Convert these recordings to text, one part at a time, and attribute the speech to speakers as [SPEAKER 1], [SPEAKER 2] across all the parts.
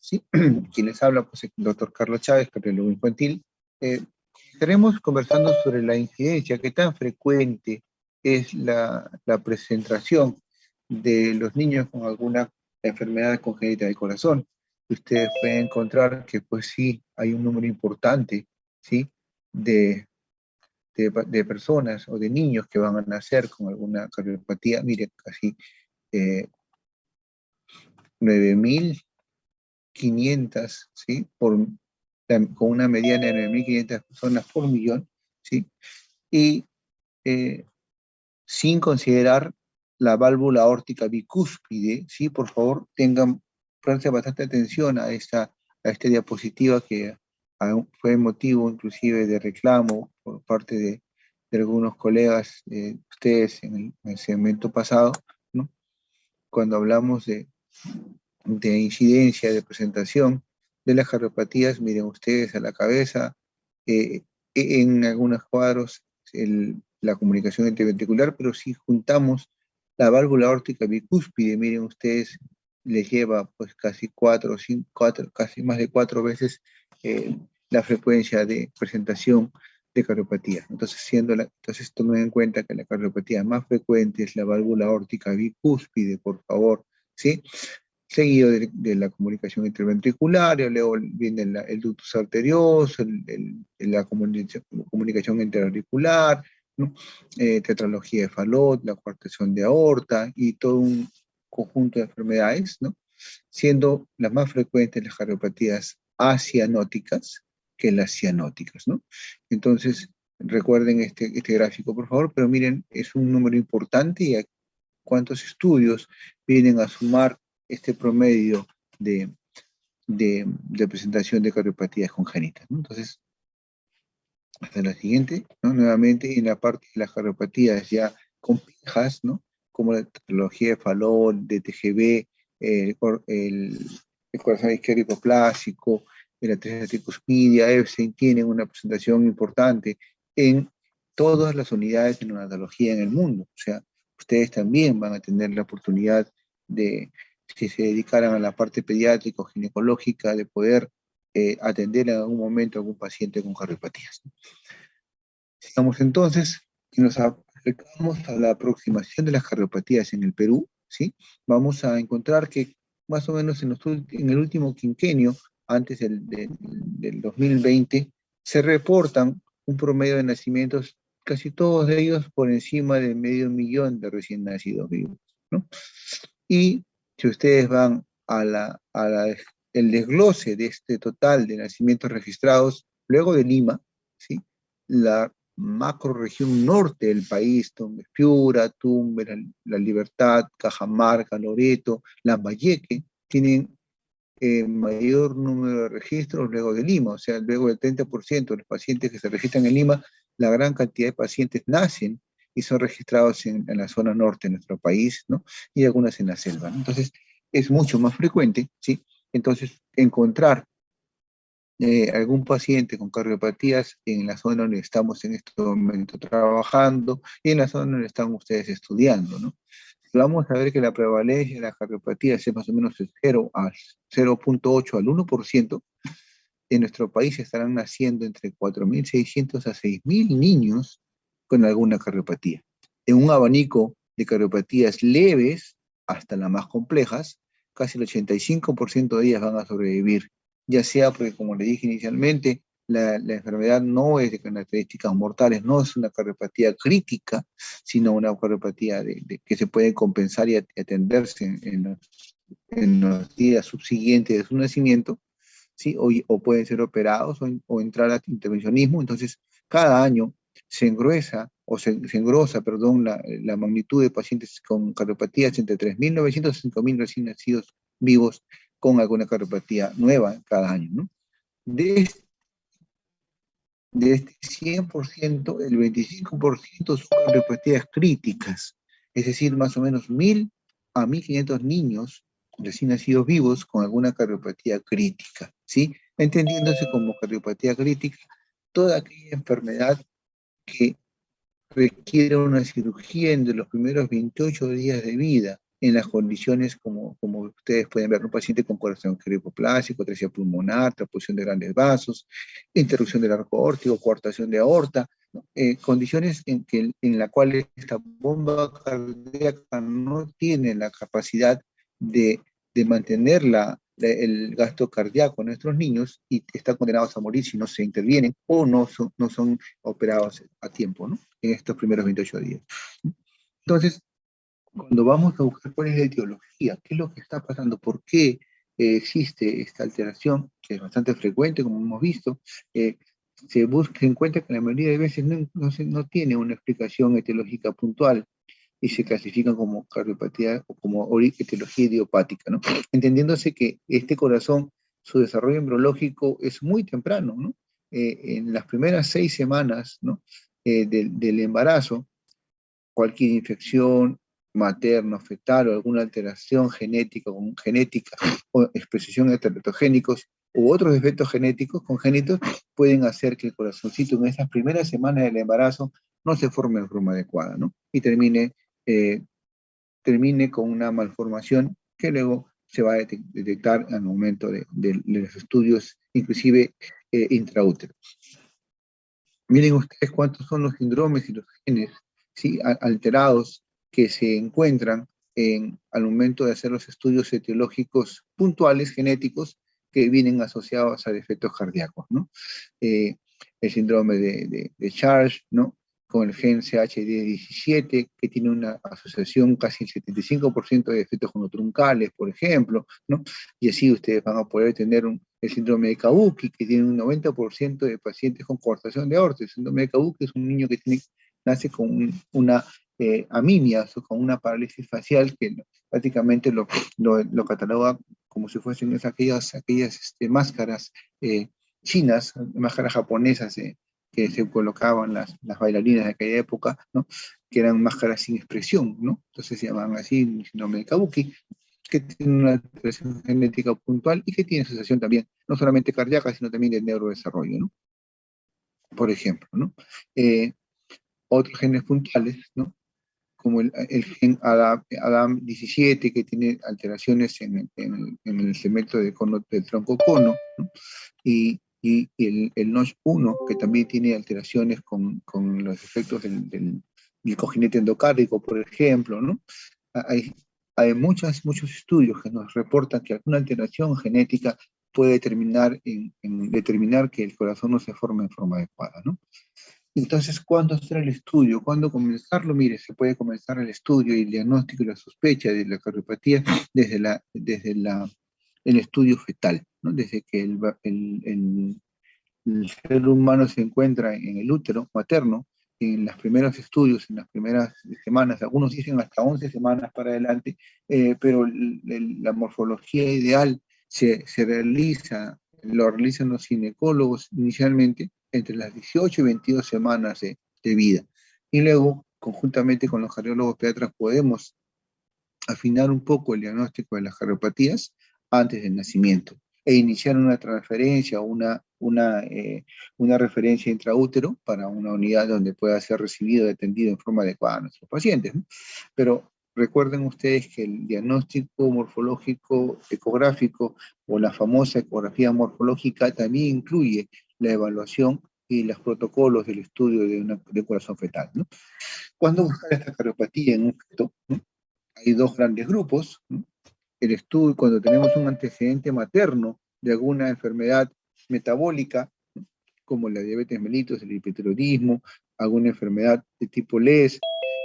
[SPEAKER 1] ¿sí? Quien les habla, pues, el doctor Carlos Chávez, cardiólogo infantil. Estaremos conversando sobre la incidencia, qué tan frecuente es la presentación de los niños con alguna enfermedad congénita del corazón. Ustedes pueden encontrar que, pues sí, hay un número importante, ¿sí? De personas o de niños que van a nacer con alguna cardiopatía. Miren, casi 9.500, ¿sí? Con una mediana de 9.500 personas por millón, ¿sí? Y sin considerar la válvula aórtica bicúspide, ¿sí? Por favor, presten bastante atención a esta diapositiva que fue motivo inclusive de reclamo por parte de algunos colegas, ustedes en el segmento pasado, ¿no? Cuando hablamos de incidencia, de presentación de las cardiopatías, miren ustedes a la cabeza, en algunos cuadros la comunicación interventricular, pero si juntamos la válvula aórtica bicúspide, miren ustedes, les lleva pues casi casi más de 4 veces la frecuencia de presentación de cardiopatía. Entonces tomen en cuenta que la cardiopatía más frecuente es la válvula aórtica bicúspide, por favor, ¿sí? Seguido de la comunicación interventricular, y luego viene el ductus arterioso, la comunicación interauricular, ¿no? Tetralogía de Fallot, la coartación de aorta y todo un conjunto de enfermedades, ¿no? Siendo las más frecuentes las cardiopatías acianóticas que las cianóticas, ¿no? Entonces, recuerden este gráfico, por favor, pero miren, es un número importante y cuántos estudios vienen a sumar este promedio de presentación de cardiopatías congénitas, ¿no? Entonces, hasta la siguiente, ¿no? Nuevamente en la parte de las cardiopatías ya complejas, ¿no? Como la tetralogía de Fallot, de TGB, el corazón isquémico plásico, la atresia tricuspidia, Epstein, tienen una presentación importante en todas las unidades de neonatología en el mundo. O sea, ustedes también van a tener la oportunidad de, si se dedicaran a la parte pediátrica o ginecológica, de poder atender en algún momento a algún paciente con cardiopatías. Sigamos entonces y nos acercamos a la aproximación de las cardiopatías en el Perú, ¿sí? Vamos a encontrar que más o menos en el último quinquenio, antes del 2020, se reportan un promedio de nacimientos, casi todos de ellos por encima del 500.000 de recién nacidos vivos, ¿no? Y si ustedes van el desglose de este total de nacimientos registrados, luego de Lima, ¿sí? La macroregión norte del país, donde Piura, Tumbes, La Libertad, Cajamarca, Loreto, Lambayeque, tienen mayor número de registros luego de Lima, o sea, luego del 30% de los pacientes que se registran en Lima, la gran cantidad de pacientes nacen y son registrados en la zona norte de nuestro país, ¿no? Y algunas en la selva, ¿no? Entonces, es mucho más frecuente, ¿sí? Entonces, encontrar algún paciente con cardiopatías en la zona donde estamos en este momento trabajando y en la zona donde están ustedes estudiando, ¿no? Vamos a ver que la prevalencia de las cardiopatías es más o menos de 0.8 al 1%. En nuestro país estarán naciendo entre 4.600 a 6.000 niños con alguna cardiopatía. En un abanico de cardiopatías leves hasta las más complejas, casi el 85% de ellas van a sobrevivir, ya sea porque, como le dije inicialmente, la enfermedad no es de características mortales, no es una cardiopatía crítica, sino una cardiopatía que se puede compensar y atenderse en los días subsiguientes de su nacimiento, ¿sí? O pueden ser operados o entrar a intervencionismo. Entonces, cada año se engrosa, perdón, la magnitud de pacientes con cardiopatías entre 3.900 y 5.000 recién nacidos vivos con alguna cardiopatía nueva cada año, ¿no? De este 100%, el 25% son cardiopatías críticas, es decir, más o menos 1.000 a 1.500 niños recién nacidos vivos con alguna cardiopatía crítica, ¿sí? Entendiéndose como cardiopatía crítica toda aquella enfermedad que requiere una cirugía en los primeros 28 días de vida, en las condiciones como ustedes pueden ver, un paciente con corazón cripoplásico, atresia pulmonar, transposición de grandes vasos, interrupción del arco aórtico, coartación de aorta, ¿no? Condiciones en la cual esta bomba cardíaca no tiene la capacidad de mantener el gasto cardíaco en nuestros niños y están condenados a morir si no se intervienen o no son operados a tiempo, ¿no? En estos primeros 28 días. Entonces, cuando vamos a buscar cuál es la etiología, qué es lo que está pasando, por qué existe esta alteración, que es bastante frecuente, como hemos visto, eh, se encuentra que la mayoría de veces no tiene una explicación etiológica puntual y se clasifican como cardiopatía o como etiología idiopática, ¿no? Entendiéndose que este corazón, su desarrollo embriológico es muy temprano, ¿no? En las primeras 6 semanas, ¿no? Del embarazo, cualquier infección materno, fetal o alguna alteración genética o expresión de teratogénicos u otros defectos genéticos congénitos pueden hacer que el corazoncito en esas primeras semanas del embarazo no se forme de forma adecuada, ¿no? Y eh, termine con una malformación que luego se va a detectar al momento de los estudios, inclusive intraútero. Miren ustedes cuántos son los síndromes y los genes, ¿sí? Alterados que se encuentran al momento de hacer los estudios etiológicos puntuales genéticos que vienen asociados a defectos cardíacos, ¿no? Eh, el síndrome de Charge, ¿no? Con el gen CHD17, que tiene una asociación casi el 75% de defectos jonotruncales, por ejemplo, ¿no? Y así ustedes van a poder tener el síndrome de Kabuki, que tiene un 90% de pacientes con coartación de aorta. El síndrome de Kabuki es un niño que nace con una aminia, o con una parálisis facial que prácticamente lo cataloga como si fuesen aquellas máscaras chinas, máscaras japonesas que se colocaban las bailarinas de aquella época, ¿no? Que eran máscaras sin expresión, ¿no? Entonces se llamaban así, síndrome de Kabuki, que tiene una alteración genética puntual y que tiene asociación también, no solamente cardíaca, sino también de neurodesarrollo, ¿no? Por ejemplo, ¿no? Otros genes puntuales, ¿no? Como el gen ADAM17, que tiene alteraciones en el segmento del tronco cono, ¿no? Y el NOS1, que también tiene alteraciones con los efectos del cojinete endocárdico, por ejemplo, ¿no? Hay, hay muchos estudios que nos reportan que alguna alteración genética puede determinar determinar que el corazón no se forme en forma adecuada, ¿no? Entonces, ¿cuándo hacer el estudio? ¿Cuándo comenzarlo? Mire, se puede comenzar el estudio y el diagnóstico y la sospecha de la cardiopatía el estudio fetal, ¿no? Desde que el ser humano se encuentra en el útero materno, en los primeros estudios, en las primeras semanas, algunos dicen hasta 11 semanas para adelante, pero la morfología ideal lo realizan los ginecólogos inicialmente entre las 18 y 22 semanas de vida. Y luego, conjuntamente con los cardiólogos pediatras, podemos afinar un poco el diagnóstico de las cardiopatías antes del nacimiento e iniciar una transferencia o una referencia intraútero para una unidad donde pueda ser recibido y atendido en forma adecuada a nuestros pacientes, ¿no? Pero recuerden ustedes que el diagnóstico morfológico ecográfico o la famosa ecografía morfológica también incluye la evaluación y los protocolos del estudio de corazón fetal, ¿no? ¿Cuándo buscar esta cardiopatía en un feto? ¿No? Hay dos grandes grupos, ¿no? El estudio cuando tenemos un antecedente materno de alguna enfermedad metabólica, ¿no? Como la diabetes mellitus, el hipertiroidismo, alguna enfermedad de tipo LES,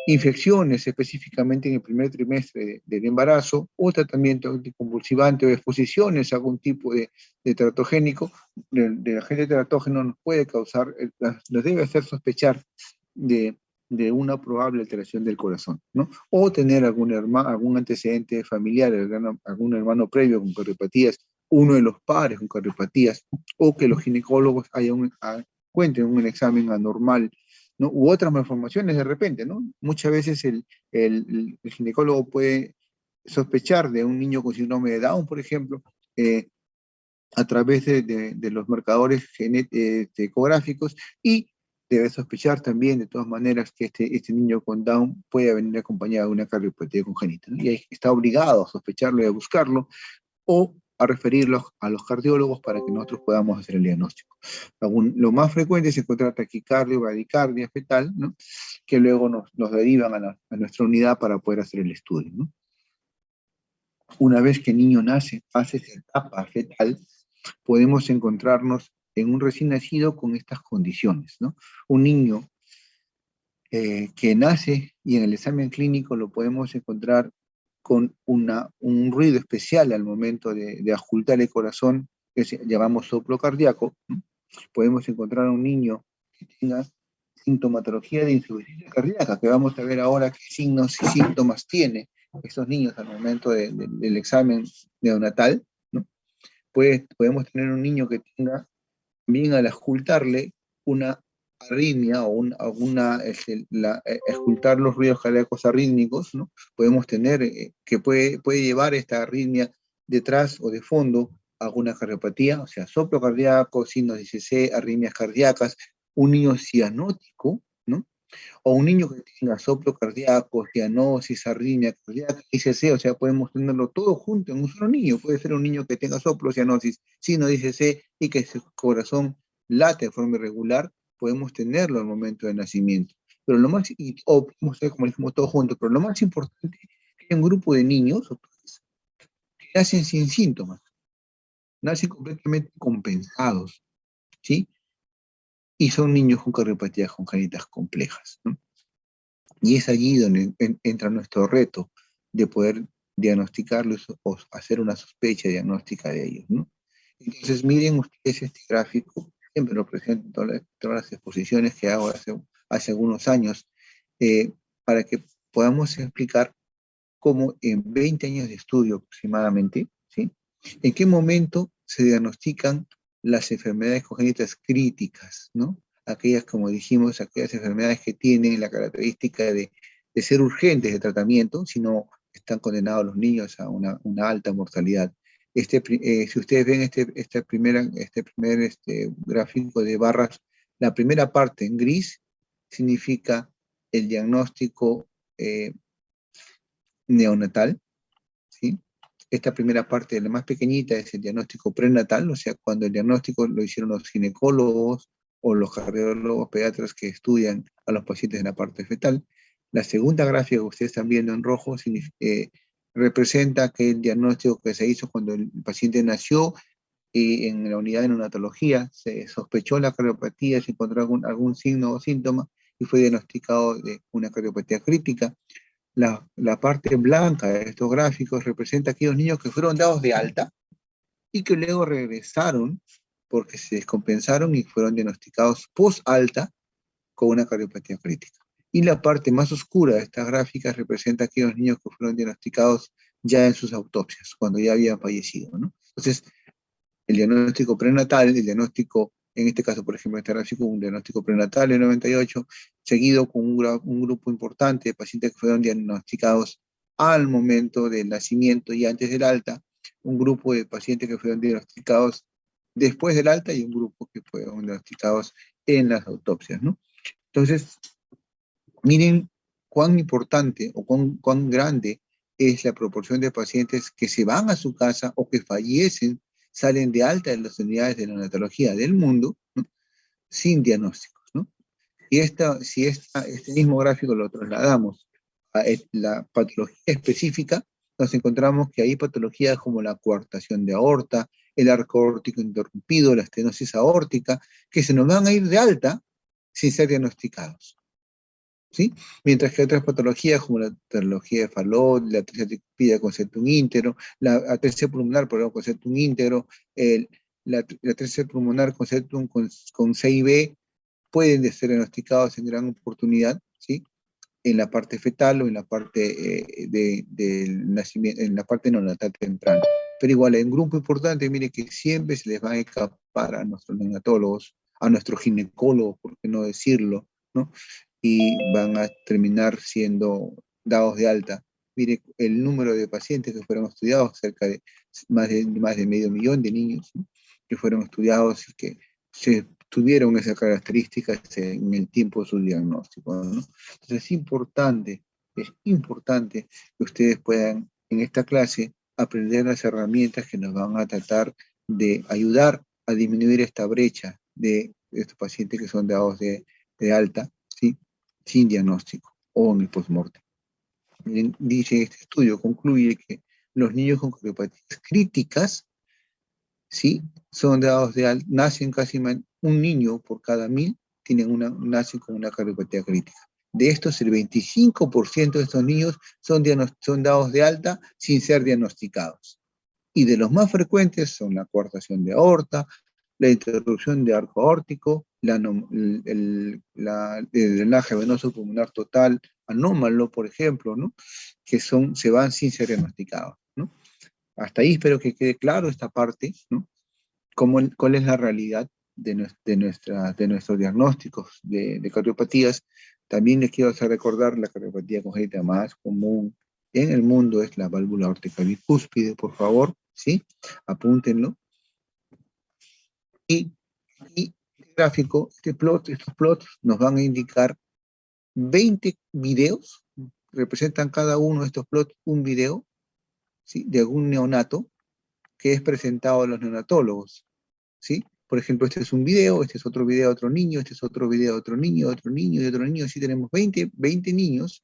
[SPEAKER 1] infecciones específicamente en el primer trimestre del embarazo, o tratamiento anticonvulsivante o exposiciones a algún tipo de teratogénico, del agente teratógeno nos puede causar, nos debe hacer sospechar de, de una probable alteración del corazón, ¿no? O tener algún antecedente familiar, algún hermano previo con cardiopatías, uno de los padres con cardiopatías, o que los ginecólogos cuenten un examen anormal, ¿no? U otras malformaciones de repente, ¿no? Muchas veces el ginecólogo puede sospechar de un niño con síndrome de Down, por ejemplo, a través de los marcadores ecográficos y debe sospechar también, de todas maneras, que este niño con Down puede venir acompañado de una cardiopatía congénita, ¿no? Y ahí está obligado a sospecharlo y a buscarlo, o a referirlos a los cardiólogos para que nosotros podamos hacer el diagnóstico. Lo más frecuente es encontrar taquicardia o bradicardia fetal, ¿no? Que luego nos derivan a nuestra unidad para poder hacer el estudio, ¿no? Una vez que el niño nace, pasa esa etapa fetal, podemos encontrarnos en un recién nacido con estas condiciones, ¿no? Un niño que nace y en el examen clínico lo podemos encontrar con un ruido especial al momento de ajustar el corazón, que llamamos soplo cardíaco, ¿no? Podemos encontrar a un niño que tenga sintomatología de insuficiencia cardíaca, que vamos a ver ahora qué signos y síntomas tiene estos niños al momento del examen neonatal, ¿no? Podemos tener un niño que tenga, también al auscultarle, una arritmia o escuchar los ruidos cardíacos arrítmicos, ¿no? Podemos tener que puede llevar esta arritmia detrás o de fondo alguna cardiopatía, o sea, soplo cardíaco, signos de ICC, arritmias cardíacas, un niño cianótico, ¿no? O un niño que tenga soplo cardíaco, cianosis, arritmia cardíaca, ICC, o sea, podemos tenerlo todo junto en un solo niño. Puede ser un niño que tenga soplo, cianosis, signo de ICC y que su corazón late de forma irregular, podemos tenerlo al momento de nacimiento. Pero lo más, o podemos ser, como dijimos, todo junto, pero lo más importante es que hay un grupo de niños que nacen sin síntomas, nacen completamente compensados, ¿sí? Y son niños con cardiopatías congénitas complejas, ¿no? Y es allí donde entra nuestro reto de poder diagnosticarlos o hacer una sospecha diagnóstica de ellos, ¿no? Entonces, miren ustedes este gráfico, siempre lo presento en todas las exposiciones que hago hace algunos años, para que podamos explicar cómo en 20 años de estudio aproximadamente, ¿sí? ¿En qué momento se diagnostican las enfermedades congénitas críticas, ¿no? Aquellas, como dijimos, aquellas enfermedades que tienen la característica de ser urgentes de tratamiento, si no están condenados los niños a una alta mortalidad. Si ustedes ven este primer gráfico de barras, la primera parte en gris significa el diagnóstico neonatal, ¿sí? Esta primera parte, la más pequeñita, es el diagnóstico prenatal, o sea, cuando el diagnóstico lo hicieron los ginecólogos o los cardiólogos pediatras que estudian a los pacientes en la parte fetal. La segunda gráfica que ustedes están viendo en rojo representa que el diagnóstico que se hizo cuando el paciente nació y en la unidad de neonatología se sospechó la cardiopatía, se encontró algún signo o síntoma y fue diagnosticado de una cardiopatía crítica. La parte blanca de estos gráficos representa aquellos niños que fueron dados de alta y que luego regresaron porque se descompensaron y fueron diagnosticados post-alta con una cardiopatía crítica. Y la parte más oscura de estas gráficas representa aquellos niños que fueron diagnosticados ya en sus autopsias, cuando ya habían fallecido, ¿no? Entonces, el diagnóstico prenatal, el diagnóstico, en este caso, por ejemplo, este gráfico, un diagnóstico prenatal en 98, seguido con un grupo importante de pacientes que fueron diagnosticados al momento del nacimiento y antes del alta, un grupo de pacientes que fueron diagnosticados después del alta y un grupo que fueron diagnosticados en las autopsias, ¿no? Entonces, miren cuán importante o cuán grande es la proporción de pacientes que se van a su casa o que fallecen, salen de alta de las unidades de neonatología del mundo, ¿no? Sin diagnósticos, ¿no? Y este mismo gráfico lo trasladamos a la patología específica, nos encontramos que hay patologías como la coartación de aorta, el arco aórtico interrumpido, la estenosis aórtica, que se nos van a ir de alta sin ser diagnosticados, ¿sí? Mientras que otras patologías como la patología de Fallot, la atresia tricúpida con septum íntero, la atresia pulmonar con septum íntero, la atresia pulmonar con septum con CIB, pueden ser diagnosticados en gran oportunidad, ¿sí? En la parte fetal o en la parte del nacimiento, en la parte neonatal temprana. Pero igual, hay un grupo importante, mire, que siempre se les va a escapar a nuestros neonatólogos, a nuestros ginecólogos, por qué no decirlo, ¿no? Y van a terminar siendo dados de alta. Mire, el número de pacientes que fueron estudiados, cerca de más de medio millón de niños, ¿no? Que fueron estudiados y que se tuvieron esas características en el tiempo de su diagnóstico, ¿no? Entonces es importante que ustedes puedan en esta clase aprender las herramientas que nos van a tratar de ayudar a disminuir esta brecha de estos pacientes que son dados de alta, ¿sí? Sin diagnóstico o en el postmortem. Dice este estudio, concluye que los niños con cardiopatías críticas, ¿sí? Son dados de alta, nacen casi un niño por cada 1000 nacen con una cardiopatía crítica. De estos, el 25% de estos niños son dados de alta sin ser diagnosticados. Y de los más frecuentes son la coartación de aorta, la interrupción de arco aórtico, el drenaje venoso pulmonar total anómalo, por ejemplo, ¿no? Que se van sin ser diagnosticados, ¿no? Hasta ahí espero que quede claro esta parte, ¿no? ¿Cuál es la realidad de nuestros diagnósticos de cardiopatías? También les quiero hacer recordar la cardiopatía congénita más común en el mundo es la válvula aórtica bicúspide, por favor, ¿sí? Apúntenlo. Y este gráfico, estos plots nos van a indicar 20 videos, representan cada uno de estos plots un video, ¿sí? De algún neonato que es presentado a los neonatólogos, ¿sí? Por ejemplo, este es un video, este es otro video de otro niño, este es otro video de otro niño, de otro niño, de otro niño, así tenemos 20 niños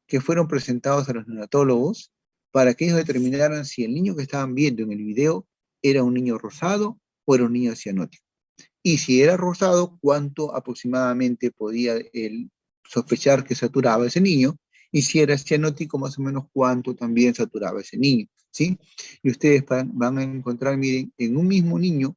[SPEAKER 1] que fueron presentados a los neonatólogos para que ellos determinaran si el niño que estaban viendo en el video era un niño rosado o era un niño cianótico. Y si era rosado, cuánto aproximadamente podía él sospechar que saturaba ese niño, y si era cianótico, más o menos cuánto también saturaba ese niño, ¿sí? Y ustedes van a encontrar, miren, en un mismo niño,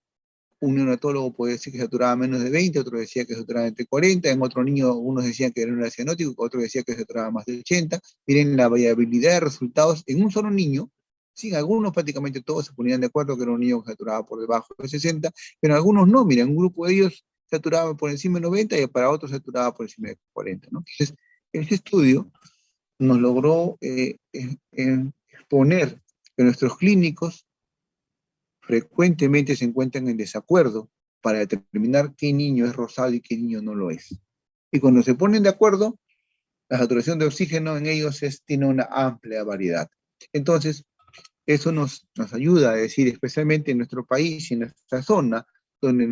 [SPEAKER 1] un neonatólogo puede decir que saturaba menos de 20, otro decía que saturaba entre 40, en otro niño unos decían que era cianótico, otro decía que saturaba más de 80. Miren la variabilidad de resultados en un solo niño. Sí, algunos prácticamente todos se ponían de acuerdo que era un niño que saturaba por debajo de 60, pero algunos no, miren, un grupo de ellos saturaba por encima de 90 y para otros saturaba por encima de 40, ¿no? Entonces, este estudio nos logró exponer que nuestros clínicos frecuentemente se encuentran en desacuerdo para determinar qué niño es rosado y qué niño no lo es. Y cuando se ponen de acuerdo, la saturación de oxígeno en ellos tiene una amplia variedad. Entonces, eso nos ayuda a decir, especialmente en nuestro país y en nuestra zona, donde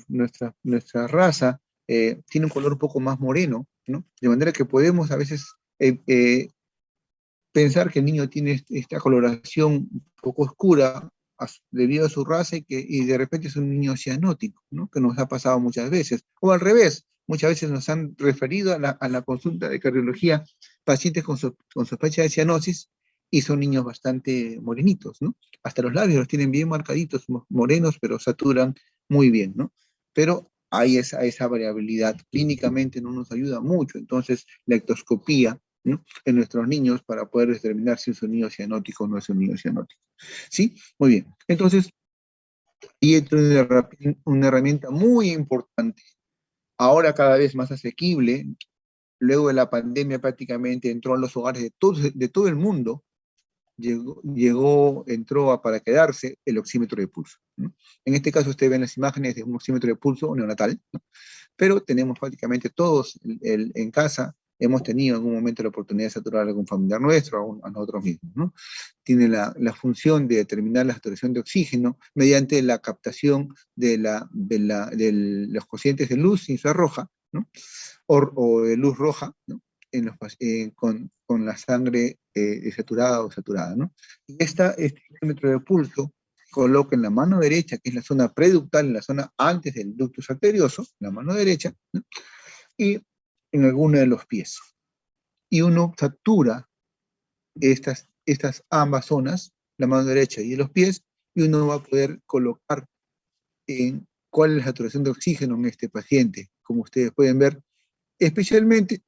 [SPEAKER 1] nuestra raza tiene un color un poco más moreno, ¿no? De manera que podemos a veces pensar que el niño tiene esta coloración un poco oscura debido a su raza y de repente es un niño cianótico, ¿no? Que nos ha pasado muchas veces. O al revés, muchas veces nos han referido a la consulta de cardiología pacientes con sospecha de cianosis y son niños bastante morenitos, ¿no? Hasta los labios los tienen bien marcaditos, morenos, pero saturan muy bien, ¿no? Pero hay esa variabilidad. Clínicamente no nos ayuda mucho, entonces la ectoscopía, ¿no? En nuestros niños para poder determinar si es un niño cianótico o no es un niño cianótico. ¿Sí? Muy bien. Entonces, y esto es una herramienta muy importante, ahora cada vez más asequible, luego de la pandemia prácticamente entró a los hogares de todo el mundo, entró para quedarse el oxímetro de pulso, ¿no? En este caso ustedes ven las imágenes de un oxímetro de pulso neonatal, ¿no? Pero tenemos prácticamente todos en casa, hemos tenido en algún momento la oportunidad de saturar a algún familiar nuestro, a nosotros mismos, ¿no? Tiene la función de determinar la saturación de oxígeno mediante la captación de los cocientes de luz infrarroja, ¿no? O de luz roja, ¿no? Con la sangre desaturada o saturada, ¿no? Y este oxímetro de pulso coloca en la mano derecha, que es la zona preductal, en la zona antes del ductus arterioso, la mano derecha, ¿no? Y en alguno de los pies. Y uno satura estas ambas zonas, la mano derecha y de los pies, y uno va a poder colocar en cuál es la saturación de oxígeno en este paciente, como ustedes pueden ver, especialmente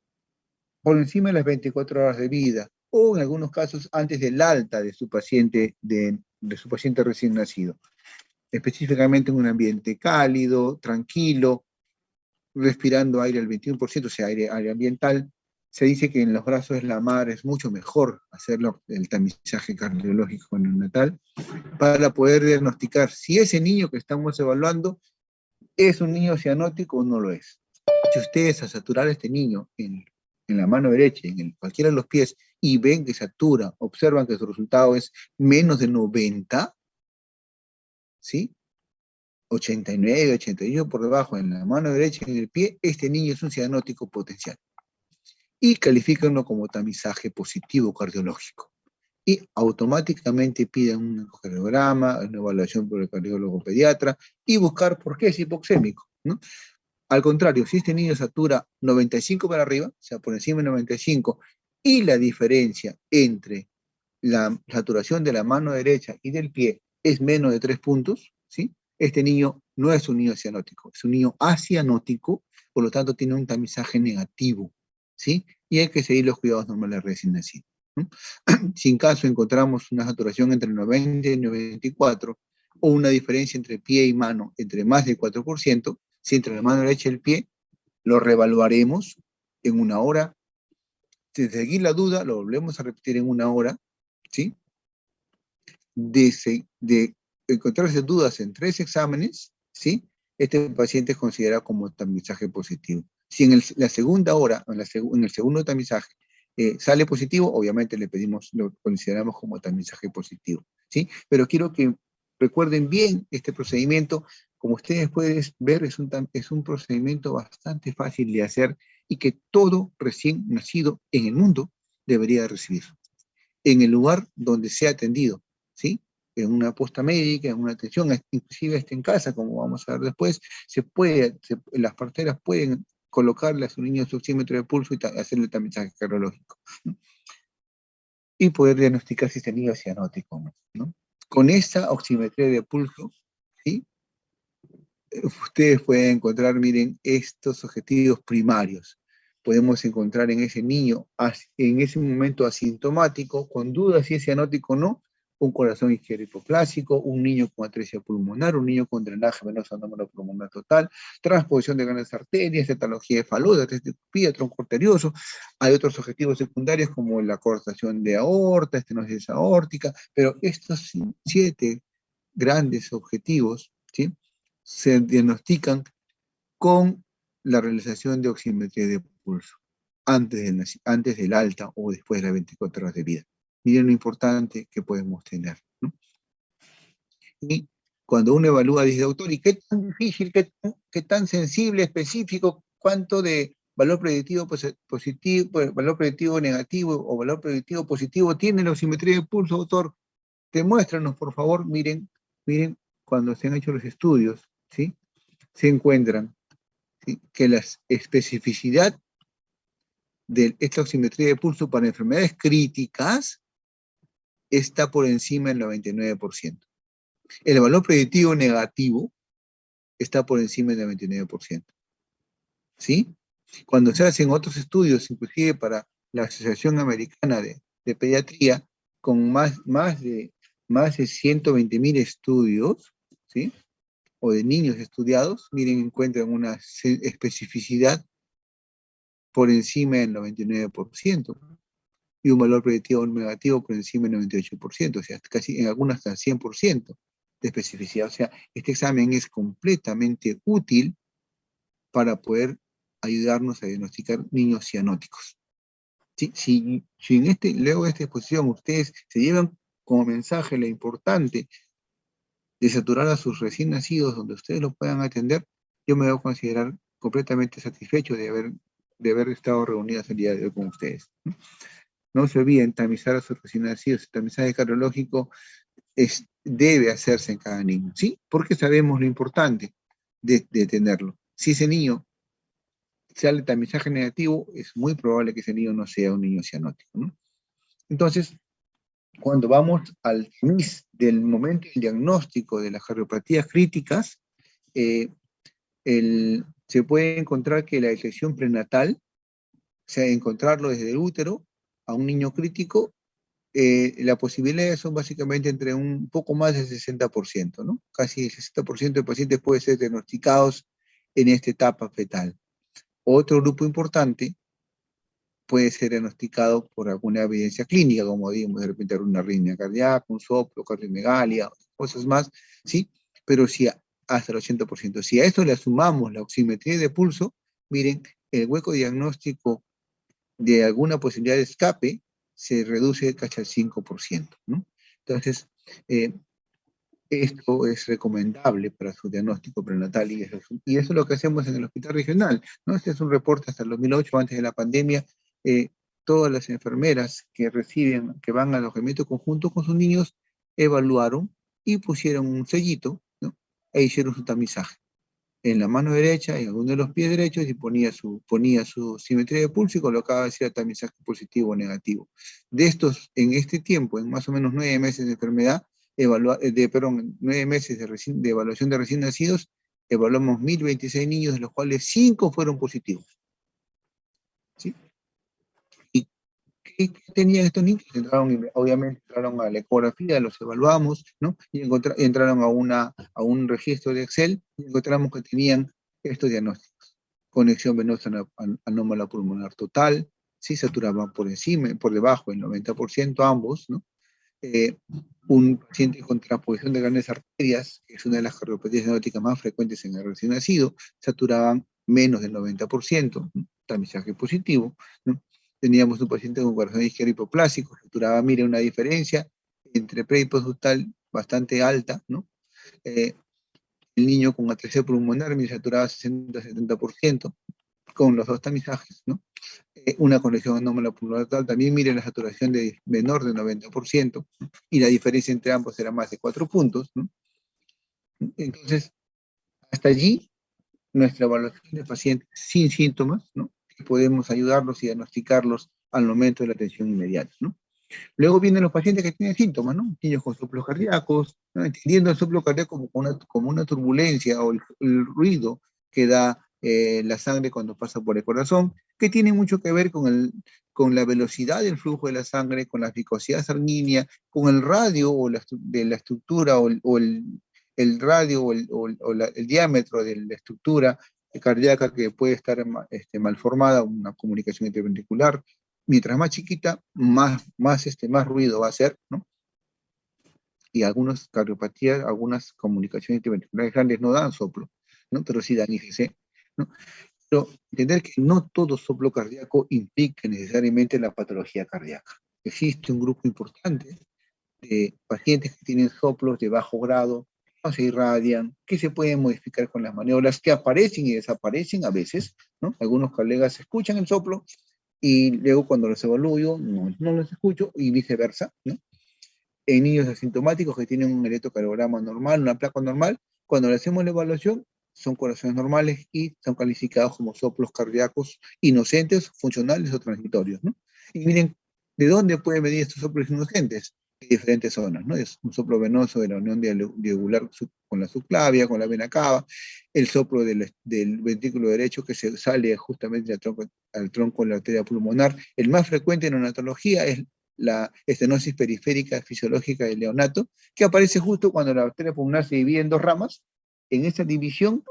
[SPEAKER 1] por encima de las 24 horas de vida, o en algunos casos antes del alta de su paciente, de su paciente recién nacido. Específicamente en un ambiente cálido, tranquilo, respirando aire al 21%, o sea, aire ambiental. Se dice que en los brazos de la madre es mucho mejor hacerlo, el tamizaje cardiológico neonatal, para poder diagnosticar si ese niño que estamos evaluando ¿Es un niño cianótico o no lo es? Si ustedes a saturar a este niño en la mano derecha, cualquiera de los pies, y ven que satura, observan que su resultado es menos de 90, ¿sí? 89, 88 por debajo en la mano derecha y en el pie, este niño es un cianótico potencial. Y califícanlo como tamizaje positivo cardiológico. Y automáticamente piden un ecocardiograma, una evaluación por el cardiólogo pediatra y buscar por qué es hipoxémico, ¿no? Al contrario, si este niño satura 95 para arriba, o sea, por encima de 95, y la diferencia entre la saturación de la mano derecha y del pie es menos de 3 puntos, ¿sí? Este niño no es un niño cianótico, es un niño acianótico, por lo tanto tiene un tamizaje negativo, ¿sí? Y hay que seguir los cuidados normales de recién nacido, ¿no? Si en caso encontramos una saturación entre 90 y 94, o una diferencia entre pie y mano entre más del 4%, si entre la mano derecha y el pie, lo reevaluaremos en una hora. Si seguir la duda, lo volvemos a repetir en una hora, ¿sí? De encontrarse dudas en 3 exámenes, ¿sí? Este paciente es considerado como tamizaje positivo. Si en la segunda hora, en el segundo tamizaje, sale positivo, obviamente lo consideramos como tamizaje positivo, ¿sí? Pero quiero que recuerden bien este procedimiento. Como ustedes pueden ver, es un procedimiento bastante fácil de hacer y que todo recién nacido en el mundo debería recibir en el lugar donde sea atendido, ¿sí? En una posta médica, en una atención, inclusive en casa, como vamos a ver después, las parteras pueden colocarle a su niño su oxímetro de pulso y hacerle el tamizaje cardiológico, ¿no? Y poder diagnosticar si este niño es cianótico, ¿no? Con esa oximetría de pulso, ¿sí? Ustedes pueden encontrar, miren, estos objetivos primarios. Podemos encontrar en ese niño, en ese momento asintomático, con dudas si es cianótico o no, un corazón izquierdo hipoplásico, un niño con atresia pulmonar, un niño con drenaje venoso anómalo pulmonar total, transposición de grandes arterias, etalogía de Fallot, testopía, tronco arterioso. Hay otros objetivos secundarios como la cortación de aorta, estenosis aórtica, pero estos 7 grandes objetivos, ¿sí?, se diagnostican con la realización de oximetría de pulso, antes del alta o después de las 24 horas de vida. Miren lo importante que podemos tener, ¿no? Y cuando uno evalúa, dice, doctor, ¿y qué tan difícil, qué tan sensible, específico, cuánto de valor predictivo positivo, valor predictivo negativo o valor predictivo positivo tiene la oximetría de pulso, doctor? Demuéstranos, por favor. Miren, cuando se han hecho los estudios, ¿sí?, se encuentran, ¿sí?, que la especificidad de esta oximetría de pulso para enfermedades críticas está por encima del 99%. El valor predictivo negativo está por encima del 99%. ¿Sí? Cuando se hacen otros estudios, inclusive para la Asociación Americana de Pediatría, con más de 120.000 estudios, ¿sí?, o de niños estudiados, miren, encuentran una especificidad por encima del 99% y un valor predictivo negativo por encima del 98%, o sea, casi en algunas hasta 100% de especificidad. O sea, este examen es completamente útil para poder ayudarnos a diagnosticar niños cianóticos. Si luego de esta exposición ustedes se llevan como mensaje lo importante de saturar a sus recién nacidos donde ustedes los puedan atender, yo me voy a considerar completamente satisfecho de haber estado reunidas el día de hoy con ustedes. No se olviden tamizar a sus recién nacidos. El tamizaje cardiológico debe hacerse en cada niño, ¿sí? Porque sabemos lo importante de tenerlo. Si ese niño sale tamizaje negativo, es muy probable que ese niño no sea un niño cianótico, ¿no? Entonces, cuando vamos al MIS del momento del diagnóstico de las cardiopatías críticas, se puede encontrar que la detección prenatal, o sea, encontrarlo desde el útero a un niño crítico, las posibilidades son básicamente entre un poco más del 60%, ¿no? Casi el 60% de pacientes pueden ser diagnosticados en esta etapa fetal. Otro grupo importante puede ser diagnosticado por alguna evidencia clínica, como digamos, de repente una arritmia cardíaca, un soplo, cardiomegalia, cosas más, ¿sí? Pero si hasta el 80%. Si a esto le sumamos la oximetría de pulso, miren, el hueco diagnóstico de alguna posibilidad de escape se reduce casi al 5%, ¿no? Entonces, eh, esto es recomendable para su diagnóstico prenatal y eso es lo que hacemos en el hospital regional, ¿no? Este es un reporte hasta el 2008, antes de la pandemia. eh, Todas las enfermeras que reciben, que van al alojamiento conjunto con sus niños, evaluaron y pusieron un sellito, ¿no? E hicieron su tamizaje en la mano derecha, en alguno de los pies derechos, y ponía su simetría de pulso y colocaba si era tamizaje positivo o negativo. De estos, en este tiempo, en más o menos 9 meses de enfermedad, perdón, 9 meses de evaluación de recién nacidos, evaluamos 1026 niños, de los cuales 5 fueron positivos. ¿Sí? ¿Y qué tenían estos niños? Obviamente entraron a la ecografía, los evaluamos, ¿no? Y entraron a un registro de Excel y encontramos que tenían estos diagnósticos: conexión venosa anómala pulmonar total, sí saturaban por encima, por debajo del 90% ambos, ¿no? Eh, un paciente con transposición de grandes arterias, que es una de las cardiopatías diagnósticas más frecuentes en el recién nacido, saturaban menos del 90%, ¿no? Tamizaje positivo, ¿no? Teníamos un paciente con corazón izquierdo hipoplásico, saturaba, mire, una diferencia entre pre y postductal bastante alta, ¿no? Eh, el niño con atresia pulmonar, mire, saturaba 60-70%, con los dos tamizajes, ¿no? Una conexión anómala pulmonar total, también mire la saturación de menor del 90%, ¿no? Y la diferencia entre ambos era más de 4 puntos, ¿no? Entonces, hasta allí, nuestra evaluación de pacientes sin síntomas, ¿no? Que podemos ayudarlos y diagnosticarlos al momento de la atención inmediata, ¿no? Luego vienen los pacientes que tienen síntomas, ¿no? Niños con soplos cardíacos, ¿no? Entendiendo el soplo cardíaco como una turbulencia o el ruido que da la sangre cuando pasa por el corazón, que tiene mucho que ver con la velocidad del flujo de la sangre, con la viscosidad sanguínea, con el radio de la estructura el radio el diámetro de la estructura cardíaca que puede estar mal formada, una comunicación interventricular. Mientras más chiquita, más ruido va a hacer, ¿no? Y algunas cardiopatías, algunas comunicaciones interventriculares grandes no dan soplo, ¿no? Pero sí dan IGC, ¿no? Pero entender que no todo soplo cardíaco implica necesariamente la patología cardíaca. Existe un grupo importante de pacientes que tienen soplos de bajo grado, que no se irradian, que se pueden modificar con las maniobras, que aparecen y desaparecen a veces, ¿no? Algunos colegas escuchan el soplo y luego cuando los evalúo no los escucho y viceversa, ¿no? En niños asintomáticos que tienen un electrocardiograma normal, una placa normal, cuando le hacemos la evaluación son corazones normales y son calificados como soplos cardíacos inocentes, funcionales o transitorios, ¿no? Y miren, ¿de dónde pueden venir estos soplos inocentes? De diferentes zonas, ¿no? Es un soplo venoso de la unión diagular con la subclavia, con la vena cava, el soplo del ventrículo derecho que se sale justamente al tronco de la arteria pulmonar. El más frecuente en neonatología es la estenosis periférica fisiológica del neonato, que aparece justo cuando la arteria pulmonar se divide en dos ramas. En esa división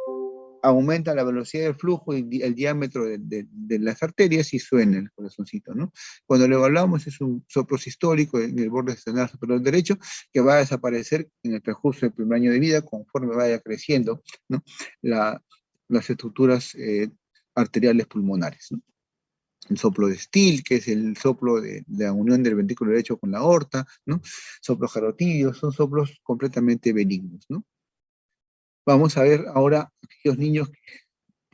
[SPEAKER 1] aumenta la velocidad del flujo y el diámetro de las arterias y suena el corazoncito, ¿no? Cuando lo evaluamos es un soplo sistólico en el borde externo superior derecho que va a desaparecer en el transcurso del primer año de vida conforme vaya creciendo, ¿no? Las estructuras arteriales pulmonares, ¿no? El soplo de Still, que es el soplo de la unión del ventrículo derecho con la aorta, ¿no? Soplos carotídeos, son soplos completamente benignos, ¿no? Vamos a ver ahora aquellos niños que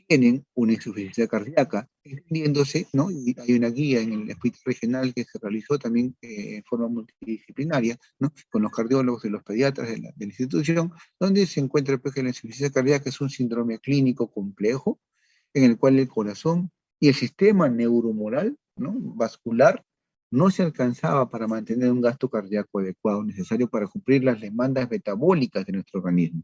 [SPEAKER 1] tienen una insuficiencia cardíaca, entendiéndose, ¿no? Y hay una guía en el hospital regional que se realizó también en forma multidisciplinaria, ¿no? Con los cardiólogos y los pediatras de la institución, donde se encuentra pues, que la insuficiencia cardíaca es un síndrome clínico complejo, en el cual el corazón y el sistema neuromoral, ¿no? Vascular, no se alcanzaba para mantener un gasto cardíaco adecuado, necesario para cumplir las demandas metabólicas de nuestro organismo.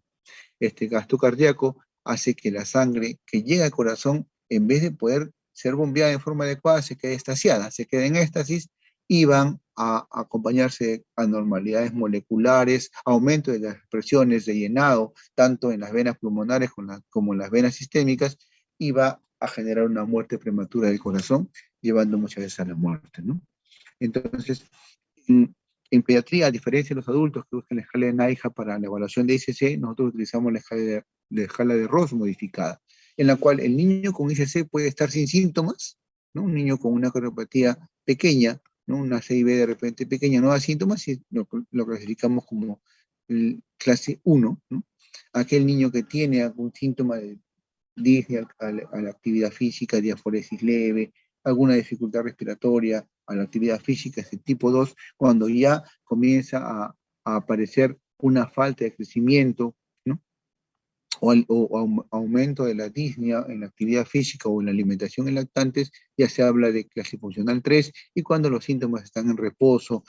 [SPEAKER 1] Este gasto cardíaco hace que la sangre que llega al corazón, en vez de poder ser bombeada de forma adecuada, se quede estasiada, se queda en éxtasis y van a acompañarse de anormalidades moleculares, aumento de las presiones de llenado, tanto en las venas pulmonares como en las venas sistémicas, y va a generar una muerte prematura del corazón, llevando muchas veces a la muerte, ¿no? Entonces, En pediatría, a diferencia de los adultos que usan la escala de NAIJA para la evaluación de ICC, nosotros utilizamos la escala de Ross modificada, en la cual el niño con ICC puede estar sin síntomas, ¿no? Un niño con una cardiopatía pequeña, ¿no? Una CIB de repente pequeña, no da síntomas, y lo clasificamos como clase 1, ¿no? Aquel niño que tiene algún síntoma de disnea a la actividad física, diaforesis leve, alguna dificultad respiratoria a la actividad física, ese tipo 2 cuando ya comienza a aparecer una falta de crecimiento, ¿no? O aumento de la disnea en la actividad física o en la alimentación en lactantes, ya se habla de clase funcional 3, y cuando los síntomas están en reposo,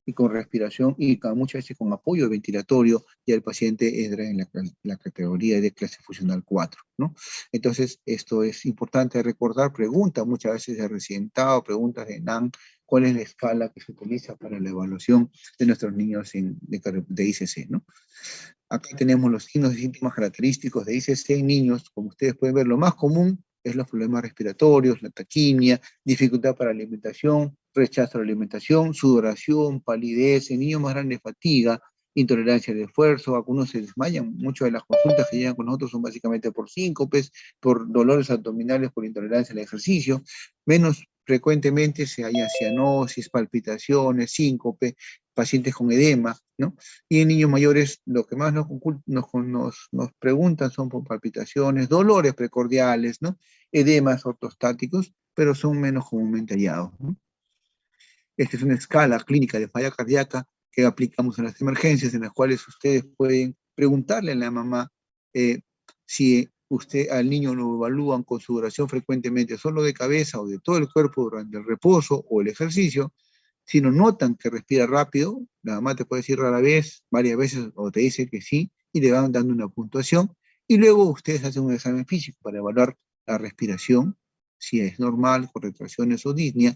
[SPEAKER 1] y con respiración, y muchas veces con apoyo ventilatorio, ya el paciente entra en la categoría de clase funcional 4, ¿no? Entonces, esto es importante recordar, preguntas muchas veces de residentado, preguntas de NAN, cuál es la escala que se utiliza para la evaluación de nuestros niños de ICC, ¿no? Acá tenemos los signos y síntomas característicos de ICC en niños. Como ustedes pueden ver, lo más común es los problemas respiratorios, la taquimia, dificultad para la alimentación, rechazo a la alimentación, sudoración, palidez, en niños más grandes fatiga, intolerancia al esfuerzo, algunos se desmayan. Muchas de las consultas que llegan con nosotros son básicamente por síncopes, por dolores abdominales, por intolerancia al ejercicio. Menos frecuentemente se halla cianosis, palpitaciones, síncope, pacientes con edema, ¿no? Y en niños mayores lo que más nos preguntan son por palpitaciones, dolores precordiales, ¿no? Edemas ortostáticos, pero son menos comúnmente hallados, ¿no? Esta es una escala clínica de falla cardíaca que aplicamos en las emergencias, en las cuales ustedes pueden preguntarle a la mamá si al niño lo evalúan con sudoración frecuentemente solo de cabeza o de todo el cuerpo durante el reposo o el ejercicio. Si no notan que respira rápido, la mamá te puede decir rara vez, varias veces, o te dice que sí, y le van dando una puntuación, y luego ustedes hacen un examen físico para evaluar la respiración, si es normal, con retracciones o disnea,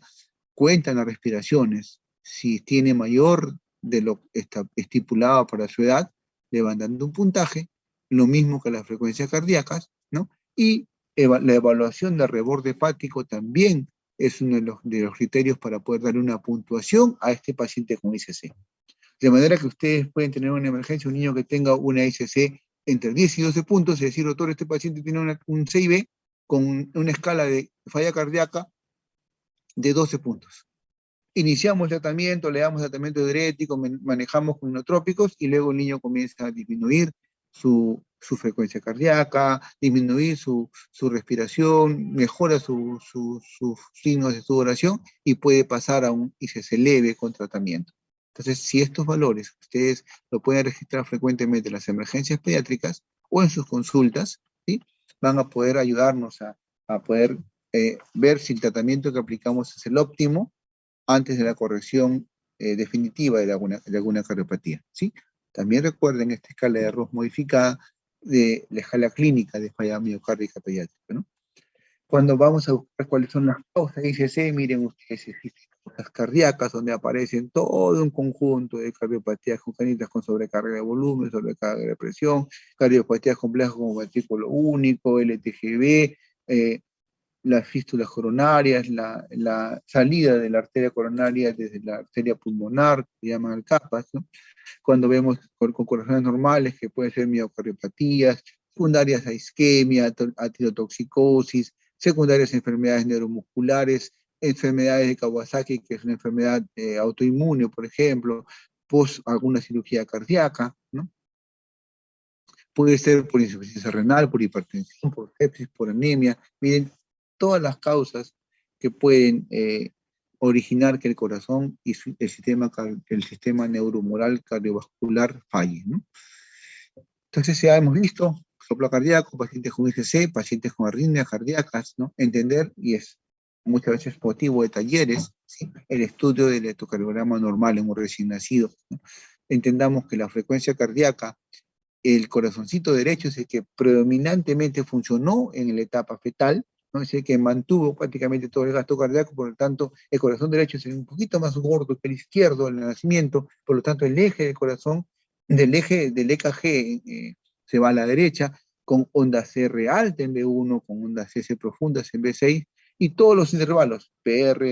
[SPEAKER 1] cuentan las respiraciones, si tiene mayor de lo estipulado para su edad, le van dando un puntaje, lo mismo que las frecuencias cardíacas, ¿no? Y la evaluación del reborde hepático también es uno de los criterios para poder darle una puntuación a este paciente con ICC. De manera que ustedes pueden tener una emergencia, un niño que tenga una ICC entre 10 y 12 puntos, es decir, doctor, este paciente tiene un CIB con una escala de falla cardíaca de 12 puntos. Iniciamos el tratamiento, le damos tratamiento diurético, manejamos con inotrópicos, y luego el niño comienza a disminuir su frecuencia cardíaca, disminuir su respiración, mejora sus signos de sudoración y puede pasar a un ICC leve con tratamiento. Entonces, si estos valores ustedes lo pueden registrar frecuentemente en las emergencias pediátricas o en sus consultas, ¿sí? Van a poder ayudarnos a poder ver si el tratamiento que aplicamos es el óptimo antes de la corrección definitiva de alguna cardiopatía, ¿sí? También recuerden esta escala de Ross modificada de la escala clínica de falla miocárdica pediátrica, ¿no? Cuando vamos a buscar cuáles son las causas de ICC, miren ustedes, existen causas cardíacas donde aparecen todo un conjunto de cardiopatías congénitas con sobrecarga de volumen, sobrecarga de presión, cardiopatías complejas como ventrículo único, LTGB, las fístulas coronarias, la salida de la arteria coronaria desde la arteria pulmonar, que llaman al CAPAS, ¿no? Cuando vemos con corazones normales, que pueden ser miocardiopatías, secundarias a isquemia, a tirotoxicosis, secundarias a enfermedades neuromusculares, enfermedades de Kawasaki, que es una enfermedad autoinmune, por ejemplo, post alguna cirugía cardíaca, ¿no? Puede ser por insuficiencia renal, por hipertensión, por sepsis, por anemia. Miren, todas las causas que pueden originar que el corazón y el sistema neuromoral cardiovascular falle, ¿no? Entonces ya hemos visto soplo cardíaco, pacientes con ICC, pacientes con arritmias cardíacas, ¿no? Entender, y es muchas veces motivo de talleres, ¿sí? El estudio del electrocardiograma normal en un recién nacido, ¿no? Entendamos que la frecuencia cardíaca, el corazoncito derecho es el que predominantemente funcionó en la etapa fetal, ¿no? Es el que mantuvo prácticamente todo el gasto cardíaco, por lo tanto, el corazón derecho es un poquito más gordo que el izquierdo en el nacimiento, por lo tanto, el eje del corazón, del eje del EKG, se va a la derecha, con onda CR alta en B1, con ondas S profundas en B6, y todos los intervalos, PR,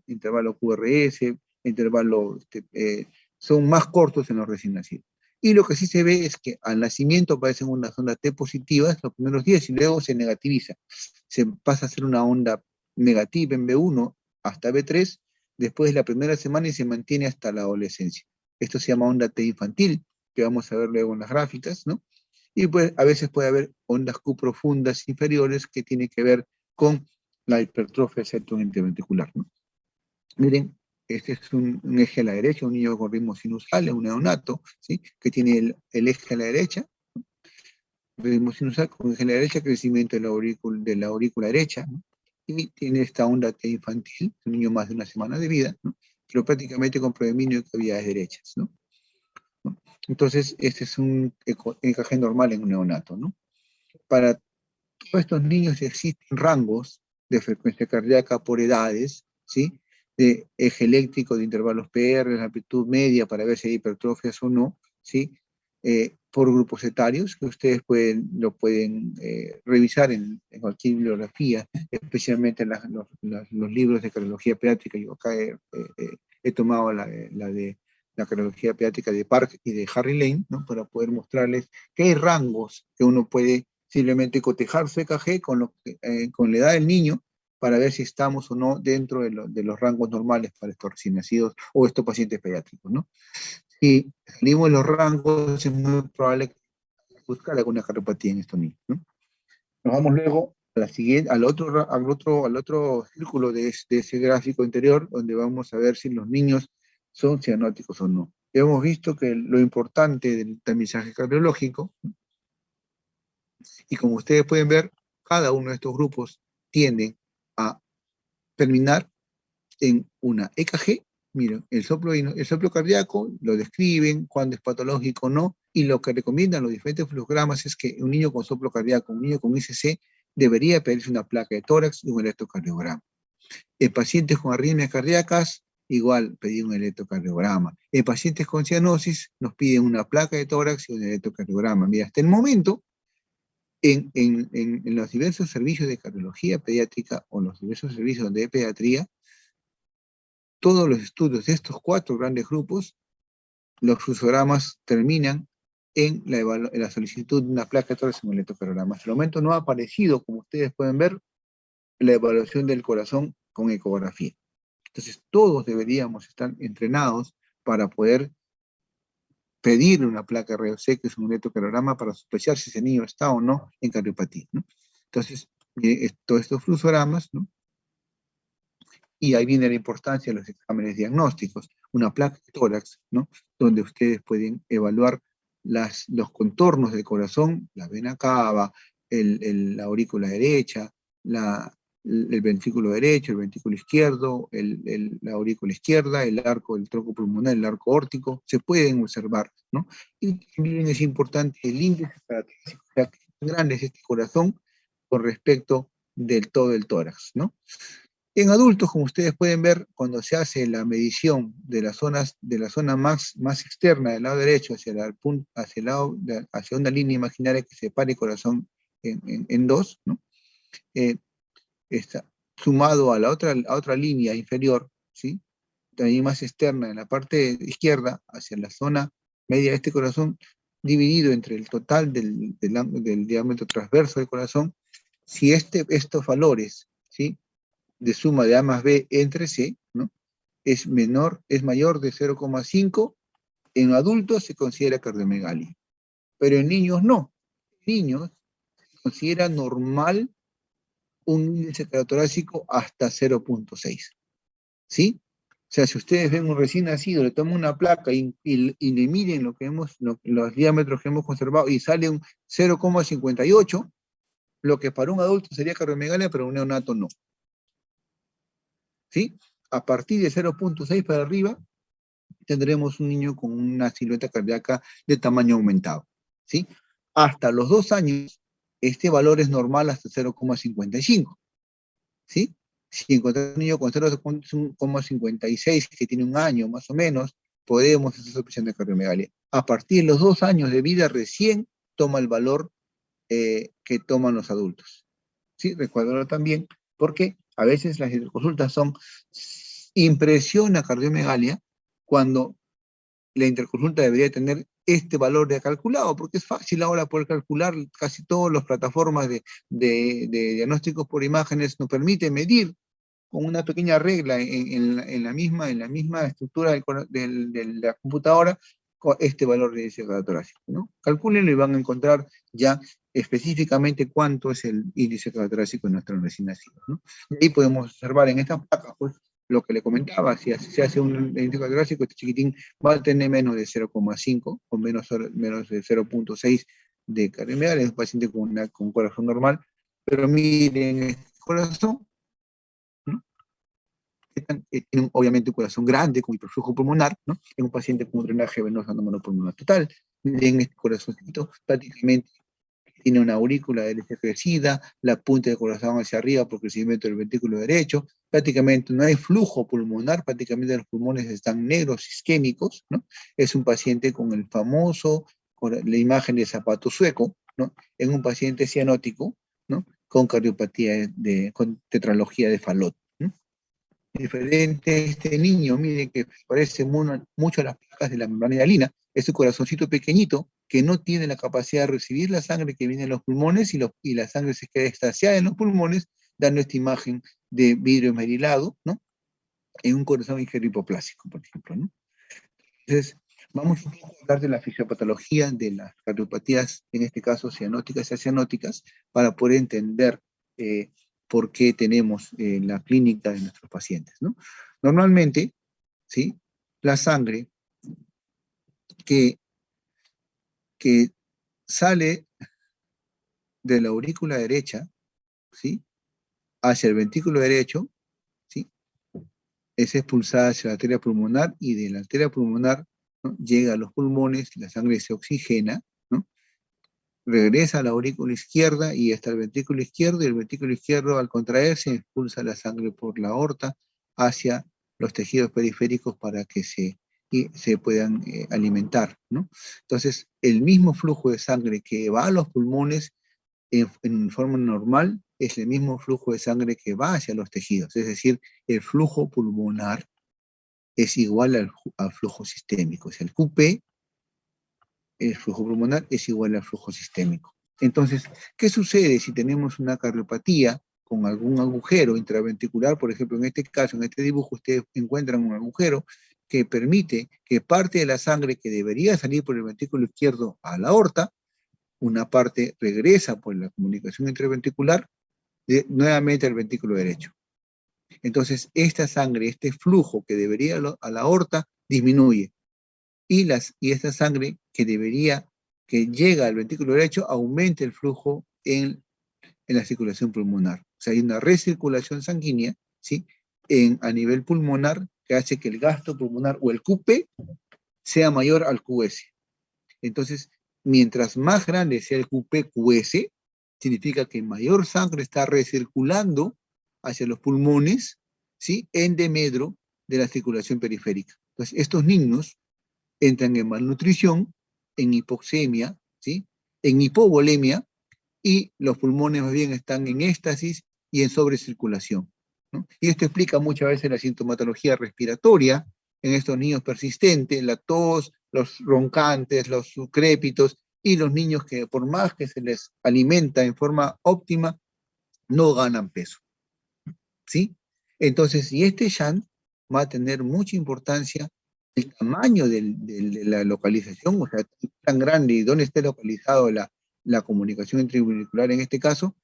[SPEAKER 1] intervalo QRS, intervalo, son más cortos en los recién nacidos. Y lo que sí se ve es que al nacimiento aparecen unas ondas T positivas los primeros días y luego se negativiza. Se pasa a ser una onda negativa en B1 hasta B3 después de la primera semana y se mantiene hasta la adolescencia. Esto se llama onda T infantil, que vamos a ver luego en las gráficas, ¿no? Y pues a veces puede haber ondas Q profundas inferiores que tienen que ver con la hipertrofia del septum interventricular, ¿no? Miren, este es un eje a la derecha, un niño con ritmo sinusal, un neonato, ¿sí? Que tiene el eje a la derecha, ritmo sinusal con eje a la derecha, crecimiento de la aurícula derecha, ¿no? Y tiene esta onda T infantil, un niño más de una semana de vida, ¿no? Pero prácticamente con predominio de cavidades derechas, ¿no? ¿No? Entonces, este es un encaje normal en un neonato, ¿no? Para todos estos niños existen rangos de frecuencia cardíaca por edades, ¿sí? De eje eléctrico, de intervalos PR, de amplitud media para ver si hay hipertrofias o no, ¿sí? Por grupos etarios, que ustedes lo pueden revisar en cualquier bibliografía, especialmente en los libros de cardiología pediátrica. Yo acá he tomado la de la cardiología pediátrica de Park y de Harry Lane, ¿no? Para poder mostrarles que hay rangos que uno puede simplemente cotejar su EKG con la edad del niño para ver si estamos o no dentro de los rangos normales para estos recién nacidos o estos pacientes pediátricos, ¿no? Si salimos de los rangos, es muy probable que buscar alguna cardiopatía en estos niños, ¿no? Nos vamos luego a la siguiente, al otro círculo de ese gráfico interior, donde vamos a ver si los niños son cianóticos o no. Hemos visto que lo importante del tamizaje cardiológico, y como ustedes pueden ver, cada uno de estos grupos tiende a terminar en una EKG. Miren, el soplo cardíaco lo describen, cuándo es patológico o no, y lo que recomiendan los diferentes flujogramas es que un niño con soplo cardíaco, un niño con ICC, debería pedirse una placa de tórax y un electrocardiograma. En pacientes con arritmias cardíacas, igual pedir un electrocardiograma. En pacientes con cianosis, nos piden una placa de tórax y un electrocardiograma. Mira, hasta el momento, en los diversos servicios de cardiología pediátrica o los diversos servicios de pediatría, todos los estudios de estos 4 grandes grupos, los fluxogramas terminan en la solicitud de una placa de tórax en un electrocardiograma. Hasta el momento no ha aparecido, como ustedes pueden ver, la evaluación del corazón con ecografía. Entonces, todos deberíamos estar entrenados para poder pedir una placa de rayos X, que es un electrocardiograma, para sospechar si ese niño está o no en cardiopatía, ¿no? Entonces, todos estos fluxogramas, ¿no? Y ahí viene la importancia de los exámenes diagnósticos, una placa de tórax, ¿no? Donde ustedes pueden evaluar los contornos del corazón, la vena cava, la aurícula derecha, el ventrículo derecho, el ventrículo izquierdo, la aurícula izquierda, el arco del tronco pulmonar, el arco órtico, se pueden observar, ¿no? Y también es importante el índice característico, o sea, qué tan grande es este corazón con respecto del todo el tórax, ¿no? En adultos, como ustedes pueden ver, cuando se hace la medición de las zonas, de la zona más externa del lado derecho hacia una línea imaginaria que separe el corazón en dos, ¿no? Está sumado a otra línea inferior, ¿sí? También más externa en la parte izquierda, hacia la zona media de este corazón, dividido entre el total del diámetro transverso del corazón, si estos valores, ¿sí? De suma de A más B entre C, ¿no? Es mayor de 0,5, en adultos se considera cardiomegalia, pero en niños no. En niños se considera normal un índice cardiotorácico hasta 0,6, ¿sí? O sea, si ustedes ven un recién nacido, le toman una placa y le miden los diámetros que hemos conservado y sale un 0,58, lo que para un adulto sería cardiomegalia, pero un neonato no, ¿sí? A partir de 0,6 para arriba, tendremos un niño con una silueta cardíaca de tamaño aumentado, ¿sí? Hasta los 2 años, este valor es normal hasta 0,55, ¿sí? Si encontramos un niño con 0,56 que tiene un año más o menos, podemos hacer sospecha de cardiomegalia. A partir de los 2 años de vida recién toma el valor que toman los adultos, ¿sí? Recuérdalo también, porque a veces las consultas son impresiona cardiomegalia cuando la interconsulta debería tener este valor de calculado, porque es fácil ahora poder calcular, casi todas las plataformas de diagnósticos por imágenes nos permiten medir con una pequeña regla en la misma estructura de la computadora este valor de índice cardiothorácico, ¿no? Calcúlenlo y van a encontrar ya específicamente cuánto es el índice cardiothorácico en nuestros recién nacidos, ¿no? Y ahí podemos observar en esta placa, pues, lo que le comentaba, si se hace un índice cardiothorácico, este chiquitín va a tener menos de 0,5 o menos de 0,6 de cardiomegalia, es un paciente con un corazón normal, pero miren, este corazón, ¿no? Tiene obviamente un corazón grande con hiperflujo pulmonar, ¿no? En un paciente con un drenaje venoso no monopulmonar total. En este corazoncito prácticamente tiene una aurícula derecha crecida, la punta del corazón hacia arriba por crecimiento del ventrículo derecho, prácticamente no hay flujo pulmonar, prácticamente los pulmones están negros, isquémicos, ¿no? Es un paciente con el famoso, con la imagen de zapato sueco, ¿no? En un paciente cianótico, ¿no? Con cardiopatía, con tetralogía de Fallot, ¿no? Diferente este niño, miren que parece mucho a las placas de la membrana hialina, es un corazoncito pequeñito que no tiene la capacidad de recibir la sangre que viene de los pulmones y la sangre se queda extasiada en los pulmones, dando esta imagen de vidrio esmerilado, ¿no? En un corazón hiperhipoplásico, por ejemplo, ¿no? Entonces, vamos un poco a hablar de la fisiopatología de las cardiopatías, en este caso cianóticas y acianóticas, para poder entender eh, por qué tenemos la clínica de nuestros pacientes, ¿no? Normalmente, ¿sí? La sangre que, que sale de la aurícula derecha, ¿sí? Hacia el ventrículo derecho, ¿sí? Es expulsada hacia la arteria pulmonar y de la arteria pulmonar, ¿no? Llega a los pulmones, la sangre se oxigena, ¿no? Regresa a la aurícula izquierda y hasta el ventrículo izquierdo, y el ventrículo izquierdo al contraerse expulsa la sangre por la aorta hacia los tejidos periféricos para que se puedan alimentar, ¿no? Entonces, el mismo flujo de sangre que va a los pulmones en forma normal es el mismo flujo de sangre que va hacia los tejidos, es decir, el flujo pulmonar es igual al flujo sistémico, o sea, el QP, el flujo pulmonar, es igual al flujo sistémico. Entonces, ¿qué sucede si tenemos una cardiopatía con algún agujero intraventricular? Por ejemplo, en este caso, en este dibujo, ustedes encuentran un agujero que permite que parte de la sangre que debería salir por el ventrículo izquierdo a la aorta, una parte regresa por la comunicación intraventricular nuevamente al ventrículo derecho. Entonces, esta sangre, este flujo que debería a la aorta, disminuye. Y esta sangre que llega al ventrículo derecho, aumenta el flujo en la circulación pulmonar. O sea, hay una recirculación sanguínea, ¿sí? A nivel pulmonar que hace que el gasto pulmonar o el QP sea mayor al QS. Entonces, mientras más grande sea el QP-QS, significa que mayor sangre está recirculando hacia los pulmones, ¿sí? En demedro de la circulación periférica. Entonces, estos niños entran en malnutrición, en hipoxemia, ¿sí? En hipovolemia, y los pulmones más bien están en éxtasis y en sobrecirculación, ¿no? Y esto explica muchas veces la sintomatología respiratoria en estos niños persistentes, la tos, los roncantes, los crépitos, y los niños que por más que se les alimenta en forma óptima, no ganan peso, ¿sí? Entonces, y este shunt va a tener mucha importancia el tamaño de la localización, o sea, tan grande y dónde esté localizado la comunicación intraventricular en este caso,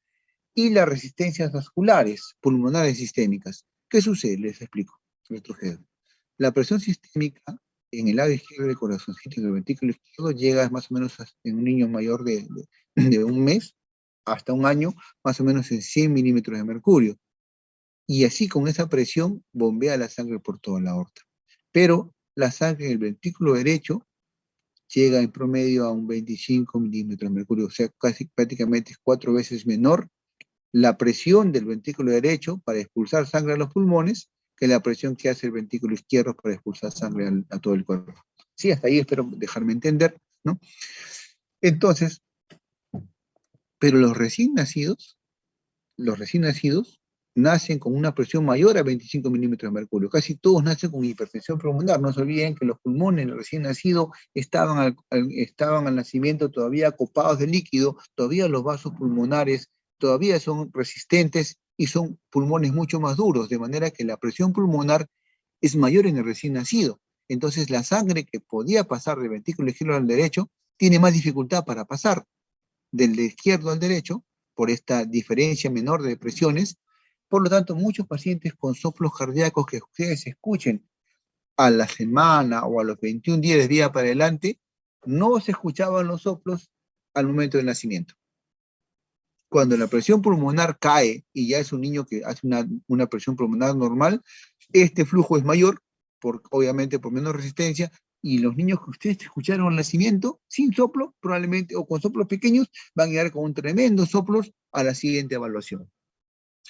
[SPEAKER 1] y las resistencias vasculares, pulmonares sistémicas. ¿Qué sucede? Les explico. Retrocedo. La presión sistémica en el lado izquierdo del corazoncito, en el ventrículo izquierdo, llega más o menos en un niño mayor de un mes hasta un año, más o menos en 100 milímetros de mercurio. Y así con esa presión bombea la sangre por toda la aorta. Pero la sangre en el ventrículo derecho llega en promedio a un 25 milímetros de mercurio, o sea, casi prácticamente es 4 veces menor la presión del ventrículo derecho para expulsar sangre a los pulmones que la presión que hace el ventrículo izquierdo para expulsar sangre a todo el cuerpo. Sí, hasta ahí espero dejarme entender, ¿no? Entonces, pero los recién nacidos nacen con una presión mayor a 25 milímetros de mercurio. Casi todos nacen con hipertensión pulmonar. No se olviden que los pulmones del recién nacido estaban al nacimiento todavía copados de líquido, todavía los vasos pulmonares todavía son resistentes y son pulmones mucho más duros, de manera que la presión pulmonar es mayor en el recién nacido. Entonces la sangre que podía pasar del ventrículo izquierdo al derecho tiene más dificultad para pasar del izquierdo al derecho por esta diferencia menor de presiones. Por lo tanto, muchos pacientes con soplos cardíacos que ustedes escuchen a la semana o a los 21 días de vida para adelante, no se escuchaban los soplos al momento del nacimiento. Cuando la presión pulmonar cae y ya es un niño que hace una presión pulmonar normal, este flujo es mayor, obviamente por menos resistencia, y los niños que ustedes escucharon al nacimiento, sin soplo, probablemente, o con soplos pequeños, van a llegar con un tremendo soplos a la siguiente evaluación.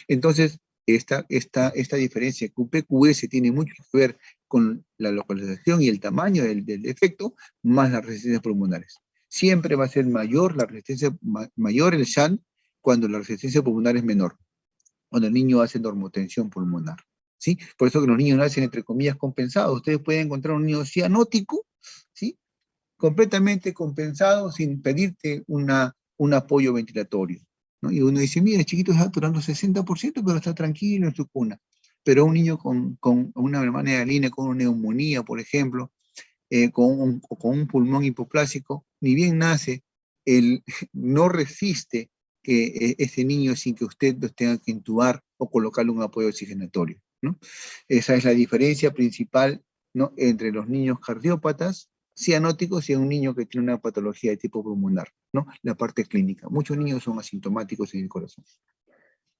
[SPEAKER 1] Entonces, esta diferencia QP-QS tiene mucho que ver con la localización y el tamaño del defecto, más las resistencias pulmonares. Siempre va a ser mayor la resistencia, mayor el shunt, cuando la resistencia pulmonar es menor, cuando el niño hace normotensión pulmonar, ¿sí? Por eso que los niños nacen, entre comillas, compensados. Ustedes pueden encontrar un niño cianótico, ¿sí? Completamente compensado sin pedirte un apoyo ventilatorio, ¿no? Y uno dice, mira, el chiquito está saturando 60%, pero está tranquilo en su cuna. Pero un niño con una hermana de línea, con una neumonía, por ejemplo, con un pulmón hipoplásico, ni bien nace, él no resiste que ese niño sin que usted los tenga que intubar o colocarle un apoyo oxigenatorio, ¿no? Esa es la diferencia principal, ¿no?, entre los niños cardiópatas cianóticos y un niño que tiene una patología de tipo pulmonar, ¿no? La parte clínica. Muchos niños son asintomáticos en el corazón.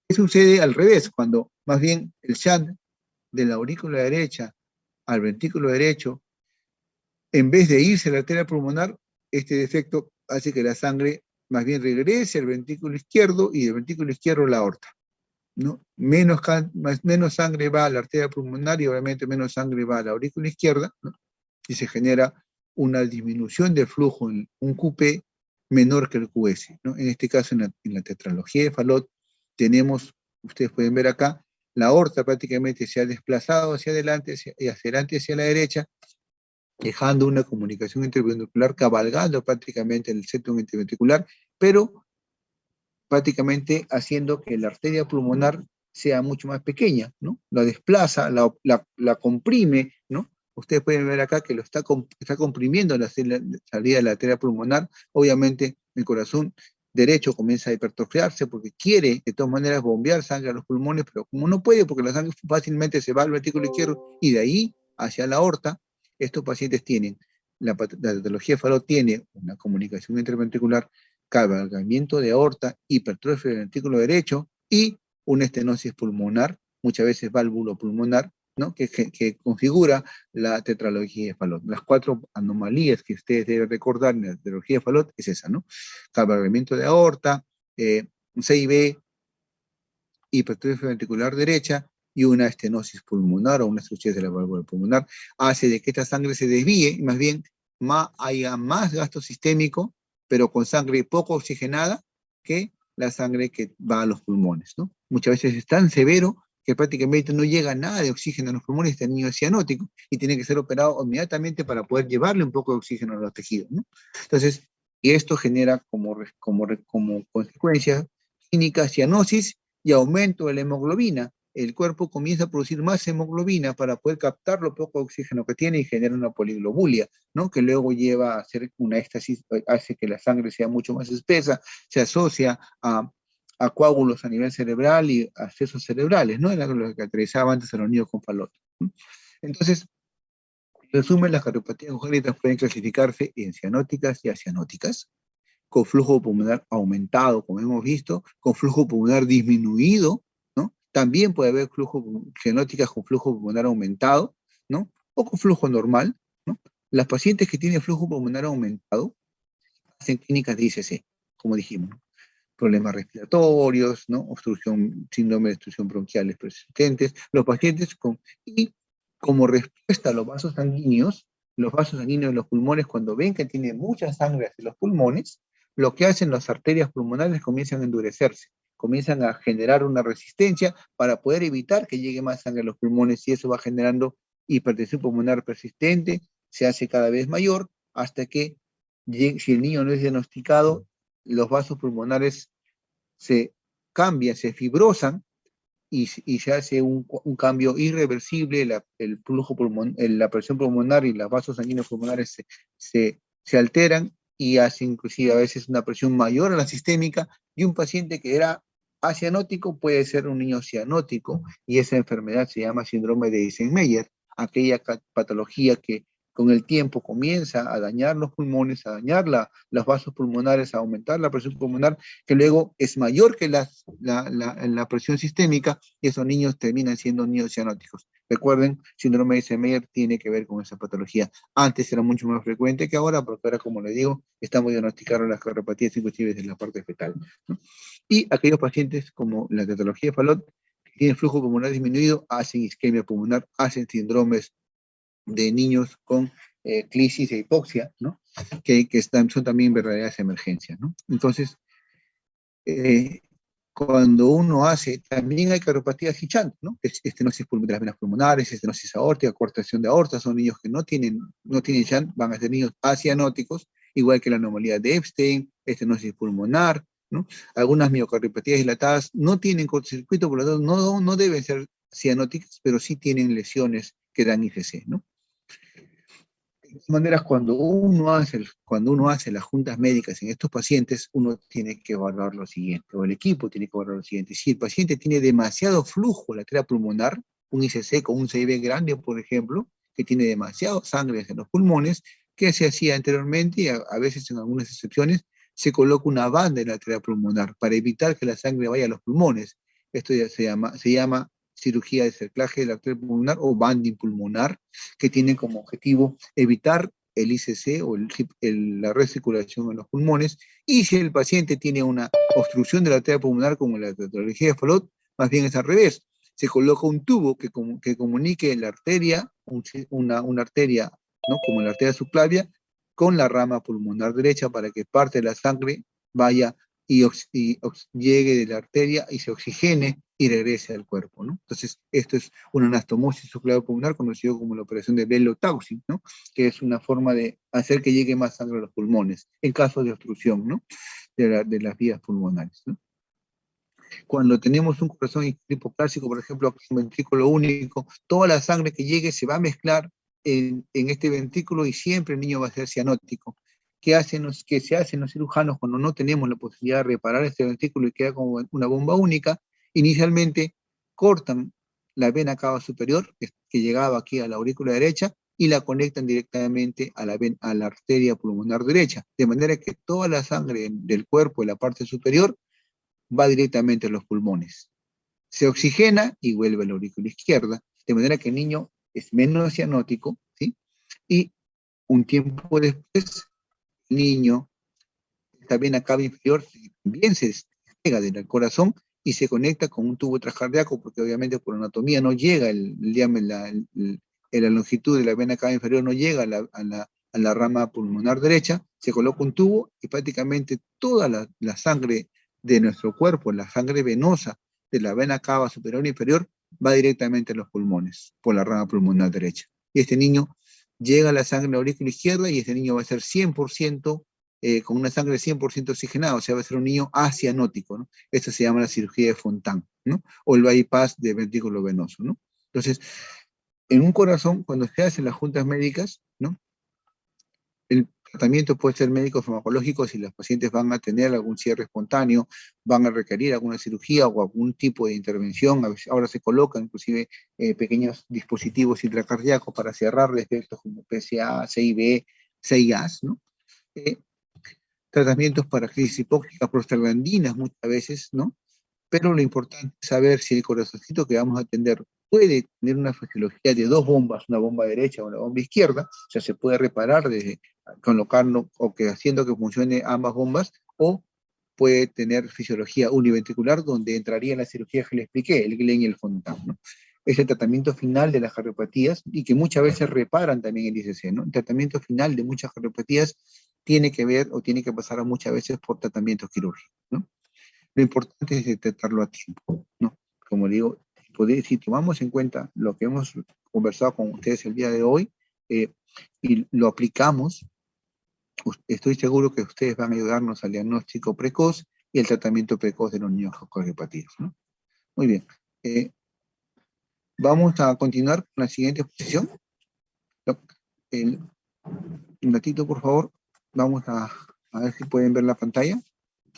[SPEAKER 1] ¿Qué sucede al revés? Cuando más bien el shunt de la aurícula derecha al ventrículo derecho, en vez de irse a la arteria pulmonar, este defecto hace que la sangre más bien regrese al ventrículo izquierdo y del ventrículo izquierdo a la aorta, ¿no? Menos sangre va a la arteria pulmonar y obviamente menos sangre va a la aurícula izquierda, ¿no? Y se genera una disminución del flujo en un QP menor que el QS, ¿no? En este caso, en la tetralogía de Fallot, tenemos, ustedes pueden ver acá, la aorta prácticamente se ha desplazado hacia adelante y hacia adelante hacia la derecha, dejando una comunicación interventricular, cabalgando prácticamente el septum interventricular, pero prácticamente haciendo que la arteria pulmonar sea mucho más pequeña, ¿no? La desplaza, la comprime, ¿no? Ustedes pueden ver acá que está comprimiendo la salida de la arteria pulmonar. Obviamente el corazón derecho comienza a hipertrofiarse porque quiere de todas maneras bombear sangre a los pulmones, pero como no puede porque la sangre fácilmente se va al ventrículo izquierdo y de ahí hacia la aorta, estos pacientes tienen, la patología de Fallot tiene una comunicación interventricular, cabalgamiento de aorta, hipertrofia del ventrículo derecho y una estenosis pulmonar, muchas veces válvulo-pulmonar, ¿no?, que configura la tetralogía de Fallot. Las 4 anomalías que ustedes deben recordar en la tetralogía de Fallot es esa, ¿no? Cabalgamiento de aorta, CIB, hipertrofia ventricular derecha y una estenosis pulmonar o una estrechez de la válvula pulmonar, hace de que esta sangre se desvíe y más bien haya más gasto sistémico, pero con sangre poco oxigenada, que la sangre que va a los pulmones, ¿no? Muchas veces es tan severo que prácticamente no llega nada de oxígeno a los pulmones, este niño es cianótico y tiene que ser operado inmediatamente para poder llevarle un poco de oxígeno a los tejidos, ¿no? Entonces, y esto genera como consecuencia clínica cianosis y aumento de la hemoglobina. El cuerpo comienza a producir más hemoglobina para poder captar lo poco oxígeno que tiene y genera una poliglobulia, ¿no?, que luego lleva a hacer una éxtasis, hace que la sangre sea mucho más espesa, se asocia a coágulos a nivel cerebral y accesos cerebrales, ¿no? Era lo que caracterizaba antes a los niños con Fallot, ¿no? Entonces, en resumen, las cardiopatías congénitas pueden clasificarse en cianóticas y acianóticas, con flujo pulmonar aumentado, como hemos visto, con flujo pulmonar disminuido, ¿no? También puede haber cianóticas con flujo pulmonar aumentado, ¿no?, o con flujo normal, ¿no? Las pacientes que tienen flujo pulmonar aumentado hacen clínicas de ICC, como dijimos, ¿no? Problemas respiratorios, ¿no?, obstrucción, síndrome de obstrucción bronquiales persistentes, los pacientes y como respuesta a los vasos sanguíneos de los pulmones, cuando ven que tiene mucha sangre hacia los pulmones, lo que hacen las arterias pulmonares comienzan a endurecerse, comienzan a generar una resistencia para poder evitar que llegue más sangre a los pulmones, y eso va generando hipertensión pulmonar persistente, se hace cada vez mayor, hasta que si el niño no es diagnosticado, los vasos pulmonares se cambian, se fibrosan, y se hace un cambio irreversible, el flujo la presión pulmonar y los vasos sanguíneos pulmonares se alteran, y hace inclusive a veces una presión mayor a la sistémica, y un paciente que era acianótico puede ser un niño cianótico, y esa enfermedad se llama síndrome de Eisenmenger, aquella patología que con el tiempo comienza a dañar los pulmones, a dañar los vasos pulmonares, a aumentar la presión pulmonar, que luego es mayor que la presión sistémica, y esos niños terminan siendo niños cianóticos. Recuerden, síndrome de Eisenmenger tiene que ver con esa patología. Antes era mucho más frecuente que ahora, porque ahora, como les digo, estamos diagnosticando las cardiopatías inclusive desde la parte fetal, ¿no? Y aquellos pacientes como la tetralogía de Fallot, que tienen flujo pulmonar disminuido, hacen isquemia pulmonar, hacen síndromes de niños con crisis e hipoxia, ¿no? Que son también verdaderas emergencias, ¿no? Entonces, eh, cuando uno hace, también hay cardiopatías hinchando, ¿no? Estenosis de las venas pulmonares, estenosis aórtica, cortación de aorta, son niños que no tienen shunt, van a ser niños acianóticos, igual que la anomalía de Epstein, estenosis pulmonar, ¿no? Algunas miocardiopatías dilatadas no tienen cortocircuito, por lo tanto no deben ser cianóticas, pero sí tienen lesiones que dan ICC, ¿no? De todas maneras, cuando uno hace las juntas médicas en estos pacientes, uno tiene que evaluar lo siguiente, o el equipo tiene que evaluar lo siguiente. Si el paciente tiene demasiado flujo lateral pulmonar, un ICC con un CIB grande, por ejemplo, que tiene demasiado sangre en los pulmones, ¿qué se hacía anteriormente? Y a veces, en algunas excepciones, se coloca una banda en la arteria pulmonar para evitar que la sangre vaya a los pulmones. Esto ya se llama cirugía de cerclaje de la arteria pulmonar o banding pulmonar, que tiene como objetivo evitar el ICC o la recirculación en los pulmones. Y si el paciente tiene una obstrucción de la arteria pulmonar, como la tetralogía de Fallot, más bien es al revés. Se coloca un tubo que comunique la arteria, una arteria, ¿no? Como la arteria subclavia, con la rama pulmonar derecha, para que parte de la sangre vaya y llegue de la arteria y se oxigene y regrese al cuerpo, ¿no? Entonces, esto es una anastomosis subclaviana pulmonar, conocido como la operación de Bell-Taussig, ¿no? Que es una forma de hacer que llegue más sangre a los pulmones, en caso de obstrucción, ¿no? De las vías pulmonares, ¿no? Cuando tenemos un corazón hipoclásico, por ejemplo, un ventrículo único, toda la sangre que llegue se va a mezclar en este ventrículo, y siempre el niño va a ser cianótico. ¿Qué se hacen los cirujanos cuando no tenemos la posibilidad de reparar este ventrículo y queda como una bomba única? Inicialmente cortan la vena cava superior, que llegaba aquí a la aurícula derecha, y la conectan directamente a la arteria pulmonar derecha, de manera que toda la sangre del cuerpo, de la parte superior, va directamente a los pulmones. Se oxigena y vuelve a la aurícula izquierda, de manera que el niño es menos cianótico, ¿sí? Y un tiempo después, el niño, esta vena cava inferior, también se despega del corazón y se conecta con un tubo transcardíaco, porque obviamente por anatomía no llega la longitud de la vena cava inferior, no llega a la rama pulmonar derecha. Se coloca un tubo y prácticamente toda la sangre de nuestro cuerpo, la sangre venosa de la vena cava superior e inferior, va directamente a los pulmones por la rama pulmonar derecha. Y este niño llega a la sangre a la aurícula izquierda, y este niño va a ser 100%, con una sangre 100% oxigenada, o sea, va a ser un niño acianótico, ¿no? Esto se llama la cirugía de Fontan, ¿no? O el bypass de ventrículo venoso, ¿no? Entonces, en un corazón, cuando se hacen las juntas médicas, ¿no? El tratamiento puede ser médico-farmacológico si los pacientes van a tener algún cierre espontáneo, van a requerir alguna cirugía o algún tipo de intervención. Ahora se colocan inclusive pequeños dispositivos intracardíacos para cerrar defectos como PCA, CIB, CIAs, ¿no? Eh, Tratamientos para crisis hipóxica, prostaglandinas muchas veces, ¿no? Pero lo importante es saber si el corazoncito que vamos a atender puede tener una fisiología de dos bombas, una bomba derecha o una bomba izquierda, o sea, se puede reparar desde colocarlo o que haciendo que funcione ambas bombas, o puede tener fisiología univentricular, donde entraría la cirugía que le expliqué, el Glenn y el Fontan, ¿no? Es el tratamiento final de las cardiopatías, y que muchas veces reparan también el ICC, ¿no? El tratamiento final de muchas cardiopatías tiene que ver o tiene que pasar muchas veces por tratamientos quirúrgicos, ¿no? Lo importante es detectarlo a tiempo, ¿no? Como digo, si tomamos en cuenta lo que hemos conversado con ustedes el día de hoy y lo aplicamos, estoy seguro que ustedes van a ayudarnos al diagnóstico precoz y el tratamiento precoz de los niños con hepatitis, ¿no? Muy bien. Vamos a continuar con la siguiente exposición. Un ratito, por favor. Vamos a ver si pueden ver la pantalla.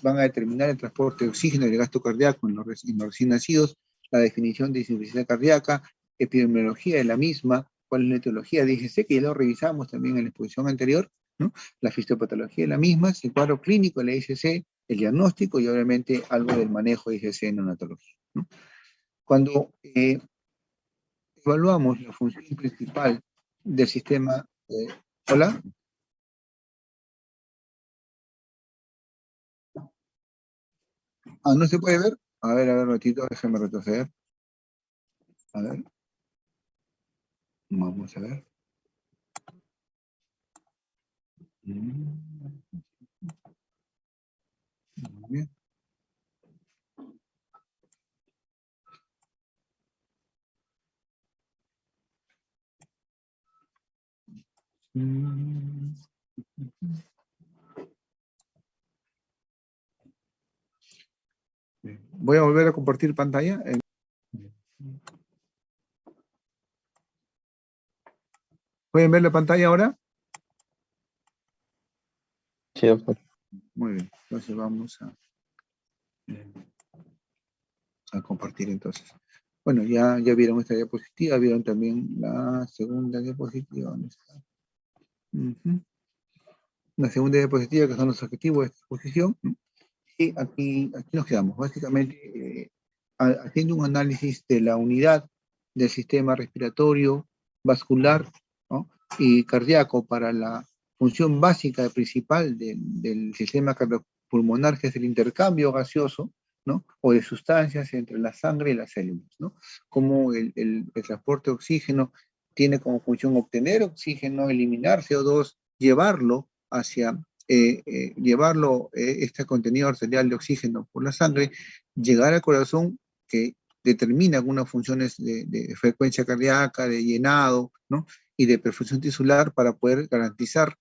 [SPEAKER 1] Van a determinar el transporte de oxígeno y el gasto cardíaco en los recién nacidos, la definición de insuficiencia cardíaca, epidemiología de la misma, cuál es la etiología de IgC, que ya lo revisamos también en la exposición anterior, ¿no? La fisiopatología de la misma, el cuadro clínico de la IgC, el diagnóstico y obviamente algo del manejo de IgC en neonatología, ¿no? Cuando evaluamos la función principal del sistema... ¿Hola? Ah, ¿no se puede ver? A ver, un ratito, déjame retroceder. A ver, vamos a ver. Muy bien. Voy a volver a compartir pantalla. ¿Pueden ver la pantalla ahora?
[SPEAKER 2] Sí, doctor.
[SPEAKER 1] Muy bien, entonces vamos a compartir entonces. Bueno, ya vieron esta diapositiva, vieron también la segunda diapositiva. ¿Dónde está? La segunda diapositiva, que son los objetivos de esta exposición. Y aquí nos quedamos, básicamente haciendo un análisis de la unidad del sistema respiratorio, vascular, ¿no? Y cardíaco para la función básica principal del sistema cardiopulmonar, que es el intercambio gaseoso, ¿no? O de sustancias entre la sangre y las células, ¿no? Como el transporte de oxígeno tiene como función obtener oxígeno, eliminar CO2, llevarlo hacia este contenido arterial de oxígeno por la sangre, llegar al corazón, que determina algunas funciones de frecuencia cardíaca, de llenado, ¿no? Y de perfusión tisular para poder garantizar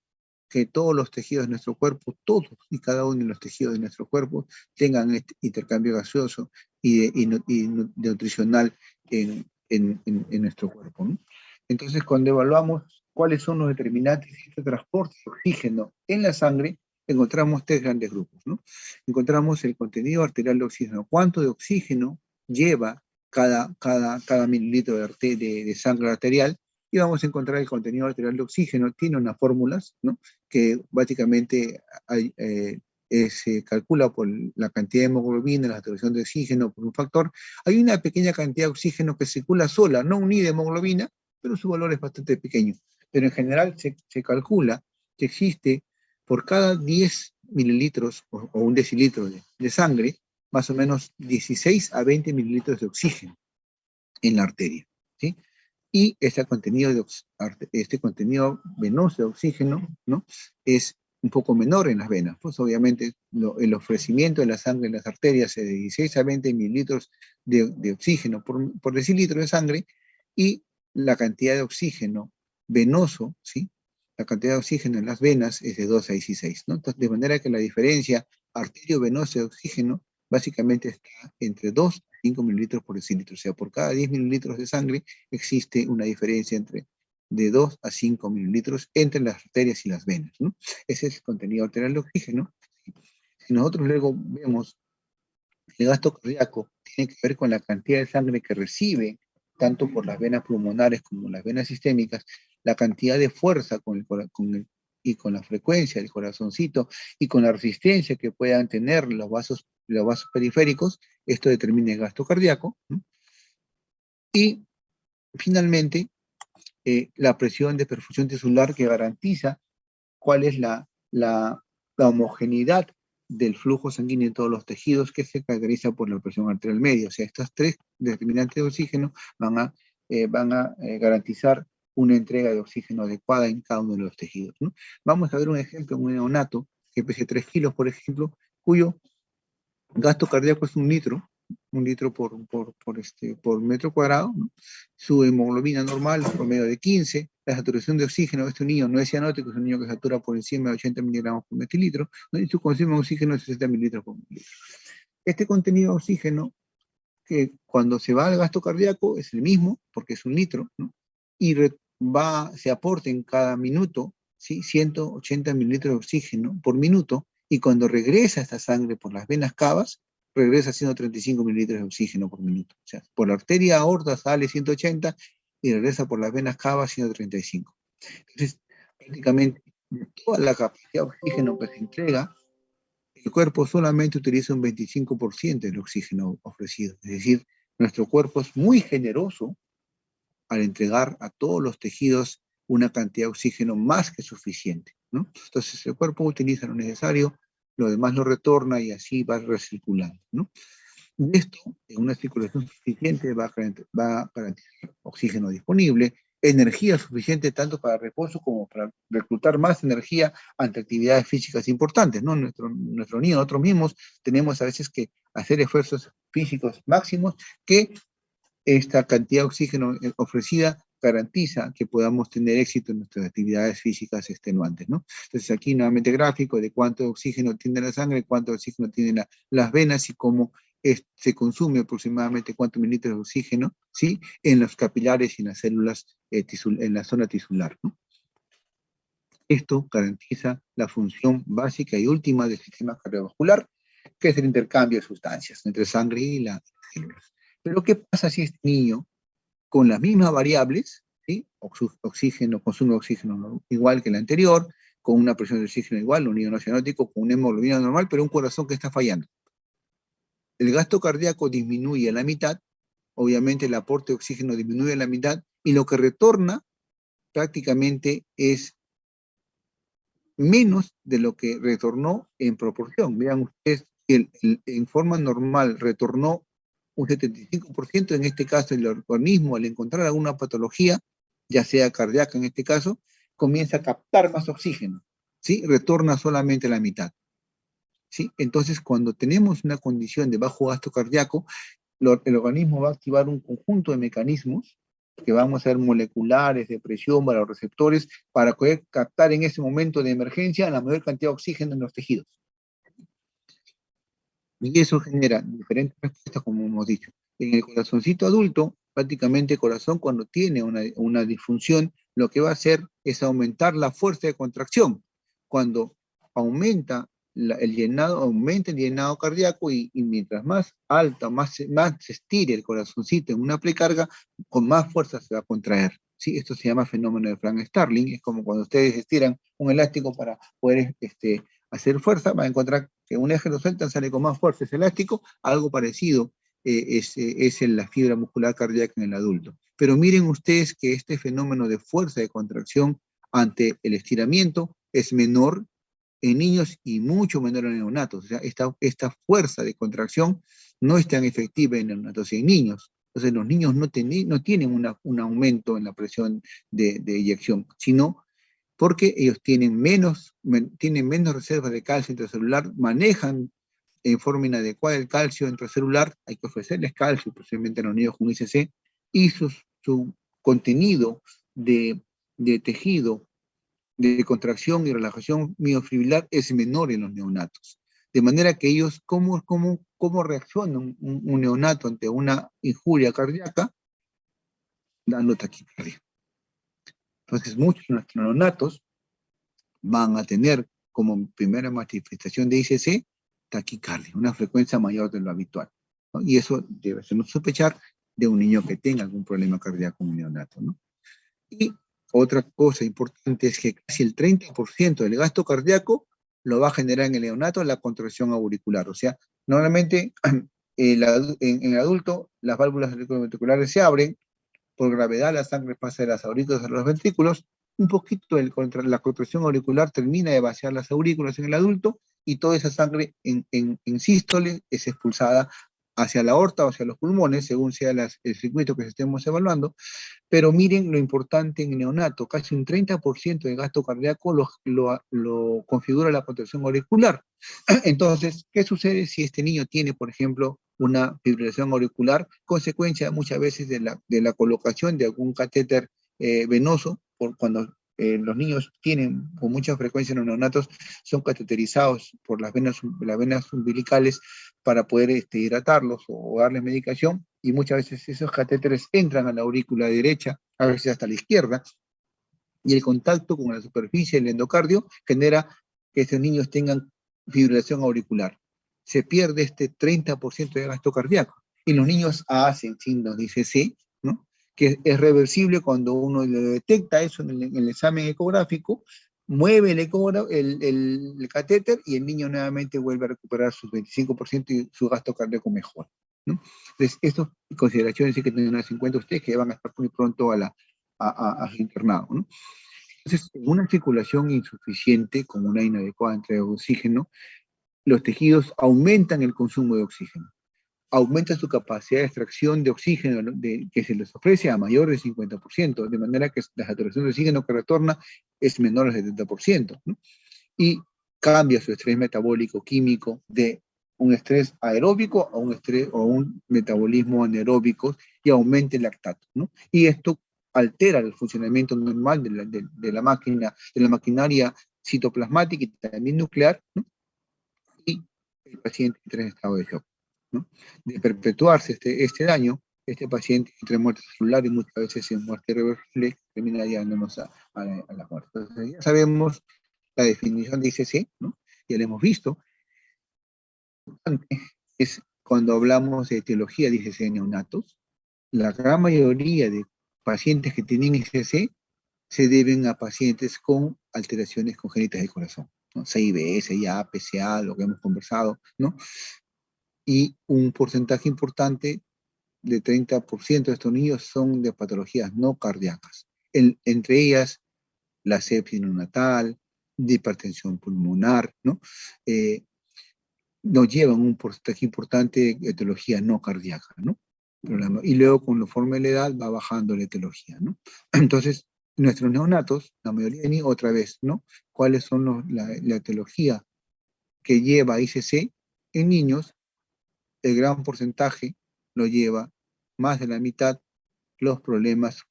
[SPEAKER 1] que todos los tejidos de nuestro cuerpo, todos y cada uno de los tejidos de nuestro cuerpo, tengan este intercambio gaseoso y nutricional en nuestro cuerpo, ¿no? Entonces, cuando evaluamos cuáles son los determinantes de este transporte de oxígeno en la sangre, encontramos tres grandes grupos, ¿no? Encontramos el contenido arterial de oxígeno, cuánto de oxígeno lleva cada mililitro de sangre arterial, y vamos a encontrar el contenido arterial de oxígeno. Tiene unas fórmulas, ¿no? Que básicamente se calcula por la cantidad de hemoglobina, la saturación de oxígeno por un factor. Hay una pequeña cantidad de oxígeno que circula sola, no unida a hemoglobina, pero su valor es bastante pequeño. Pero en general se calcula que existe por cada 10 mililitros o un decilitro de sangre, más o menos 16 a 20 mililitros de oxígeno en la arteria, ¿sí? Y este contenido venoso de oxígeno, ¿no? Es un poco menor en las venas, pues obviamente el ofrecimiento de la sangre en las arterias es de 16 a 20 mililitros de oxígeno por decilitro de sangre, y la cantidad de oxígeno venoso, ¿sí? La cantidad de oxígeno en las venas es de 2 a 16, ¿no? Entonces, de manera que la diferencia arterio-venosa de oxígeno básicamente está entre 2 a 5 mililitros por decilitro, o sea, por cada 10 mililitros de sangre existe una diferencia de 2 a 5 mililitros entre las arterias y las venas, ¿no? Ese es el contenido arterial de oxígeno. Si nosotros luego vemos el gasto cardíaco, tiene que ver con la cantidad de sangre que recibe, tanto por las venas pulmonares como las venas sistémicas, la cantidad de fuerza y con la frecuencia del corazoncito y con la resistencia que puedan tener los vasos periféricos. Esto determina el gasto cardíaco, ¿no? Y finalmente, la presión de perfusión tisular, que garantiza cuál es la homogeneidad del flujo sanguíneo en todos los tejidos, que se caracteriza por la presión arterial media. O sea, estas tres determinantes de oxígeno van a garantizar una entrega de oxígeno adecuada en cada uno de los tejidos, ¿no? Vamos a ver un ejemplo, un neonato que pese 3 kilos, por ejemplo, cuyo Gasto cardíaco es un litro por metro cuadrado, ¿no? Su hemoglobina normal, promedio de 15, la saturación de oxígeno de este niño no es cianótico, es un niño que satura por encima de 80 miligramos por decilitro, ¿no? Y su consumo de oxígeno es 60 mililitros por mililitro. Este contenido de oxígeno, que cuando se va al gasto cardíaco es el mismo, porque es un litro, ¿no? Y se aporta en cada minuto, ¿sí? 180 mililitros de oxígeno por minuto, y cuando regresa esta sangre por las venas cavas, regresa 135 mililitros de oxígeno por minuto. O sea, por la arteria aorta sale 180 y regresa por las venas cavas 135. Entonces, prácticamente, de toda la capacidad de oxígeno que se entrega, el cuerpo solamente utiliza un 25% del oxígeno ofrecido. Es decir, nuestro cuerpo es muy generoso al entregar a todos los tejidos una cantidad de oxígeno más que suficiente, ¿no? Entonces el cuerpo utiliza lo necesario, lo demás lo retorna y así va recirculando, ¿no? Y esto, en una circulación suficiente, va a garantizar oxígeno disponible, energía suficiente tanto para reposo como para reclutar más energía ante actividades físicas importantes, ¿no? Nuestro niño, nosotros mismos tenemos a veces que hacer esfuerzos físicos máximos que esta cantidad de oxígeno ofrecida garantiza que podamos tener éxito en nuestras actividades físicas extenuantes, ¿no? Entonces aquí nuevamente gráfico de cuánto oxígeno tiene la sangre, cuánto oxígeno tienen las venas y cómo se consume aproximadamente cuántos mililitros de oxígeno, ¿sí? En los capilares y en las células, en la zona tisular, ¿no? Esto garantiza la función básica y última del sistema cardiovascular, que es el intercambio de sustancias entre sangre y las células. Pero ¿qué pasa si este niño, con las mismas variables, ¿sí? Oxígeno, consumo de oxígeno, ¿no? Igual que el anterior, con una presión de oxígeno igual, un niño no cianótico, con una hemoglobina normal, pero un corazón que está fallando? El gasto cardíaco disminuye a la mitad, obviamente el aporte de oxígeno disminuye a la mitad, y lo que retorna prácticamente es menos de lo que retornó en proporción. Vean ustedes, en forma normal retornó un 75%, en este caso el organismo al encontrar alguna patología, ya sea cardíaca en este caso, comienza a captar más oxígeno, ¿sí? Retorna solamente la mitad, ¿sí? Entonces, cuando tenemos una condición de bajo gasto cardíaco, el organismo va a activar un conjunto de mecanismos que vamos a ser moleculares, de presión, receptores, para poder captar en ese momento de emergencia la mayor cantidad de oxígeno en los tejidos. Y eso genera diferentes respuestas, como hemos dicho. En el corazoncito adulto, prácticamente el corazón cuando tiene una disfunción, lo que va a hacer es aumentar la fuerza de contracción. Cuando aumenta el llenado cardíaco y mientras más alta, más se estire el corazoncito en una precarga, con más fuerza se va a contraer. ¿Sí? Esto se llama fenómeno de Frank Starling. Es como cuando ustedes estiran un elástico para poder hacer fuerza, va a encontrar que un eje lo sueltan, sale con más fuerza ese elástico. Algo parecido es en la fibra muscular cardíaca en el adulto. Pero miren ustedes que este fenómeno de fuerza de contracción ante el estiramiento es menor en niños y mucho menor en neonatos. O sea, esta fuerza de contracción no es tan efectiva en neonatos y en niños. Entonces los niños no tienen un aumento en la presión de eyección, sino porque ellos tienen menos reservas de calcio intracelular, manejan en forma inadecuada el calcio intracelular, hay que ofrecerles calcio, especialmente a los niños con ICC, y su contenido de tejido de contracción y relajación miofibrilar es menor en los neonatos. De manera que ellos, ¿cómo reacciona un neonato ante una injuria cardíaca? Dando taquicardia. Entonces, muchos de nuestros neonatos van a tener como primera manifestación de ICC taquicardia, una frecuencia mayor de lo habitual, ¿no? Y eso debe hacernos sospechar de un niño que tenga algún problema cardíaco en un neonato, ¿no? Y otra cosa importante es que casi el 30% del gasto cardíaco lo va a generar en el neonato la contracción auricular. O sea, normalmente en el adulto las válvulas auriculoventriculares se abren, por gravedad la sangre pasa de las aurículas a los ventrículos, un poquito la contracción auricular termina de vaciar las aurículas en el adulto y toda esa sangre en sístole es expulsada hacia la aorta o hacia los pulmones, según sea el circuito que estemos evaluando, pero miren lo importante en neonato, casi un 30% de gasto cardíaco lo configura la contracción auricular. Entonces, ¿qué sucede si este niño tiene, por ejemplo, una fibrilación auricular, consecuencia muchas veces de la colocación de algún catéter venoso, por cuando los niños tienen con mucha frecuencia en los neonatos, son cateterizados por las venas umbilicales para poder hidratarlos o darles medicación, y muchas veces esos catéteres entran a la aurícula derecha, a veces hasta la izquierda, y el contacto con la superficie del endocardio genera que estos niños tengan fibrilación auricular. Se pierde este 30% de gasto cardíaco. Y los niños hacen signos de ICC, ¿no? Que es reversible cuando uno le detecta eso en el examen ecográfico, mueve el catéter y el niño nuevamente vuelve a recuperar sus 25% y su gasto cardíaco mejora, ¿no? Entonces, estas consideraciones hay que tenerlas en cuenta ustedes, que van a estar muy pronto a su internado, ¿no? Entonces, en una circulación insuficiente, con una inadecuada entrega de oxígeno, los tejidos aumentan el consumo de oxígeno, aumenta su capacidad de extracción de oxígeno que se les ofrece a mayor del 50%, de manera que la saturación de oxígeno que retorna es menor al 70%, ¿no? Y cambia su estrés metabólico químico de un estrés aeróbico a un estrés o un metabolismo anaeróbico, y aumenta el lactato, ¿no? Y esto altera el funcionamiento normal de la máquina, de la maquinaria citoplasmática y también nuclear, ¿no? Y el paciente entra en estado de shock, ¿no? De perpetuarse este daño, este paciente entra en muerte celular y muchas veces en muerte irreversible, termina llevándonos a la muerte. Entonces, ya sabemos la definición de ICC, ¿no? Ya la hemos visto. Es cuando hablamos de etiología de ICC en neonatos, la gran mayoría de pacientes que tienen ICC se deben a pacientes con alteraciones congénitas del corazón, ¿no? CIBS, IA, PCA, lo que hemos conversado, ¿no? Y un porcentaje importante de 30% de estos niños son de patologías no cardíacas, entre ellas la sepsis neonatal, de hipertensión pulmonar, ¿no? Nos llevan un porcentaje importante de etiología no cardíaca, ¿no? Y luego, conforme la edad, va bajando la etiología, ¿no? Entonces, nuestros neonatos, la mayoría de niños, otra vez, ¿no? ¿Cuáles son la etiología que lleva ICC? En niños, el gran porcentaje lo lleva, más de la mitad, los problemas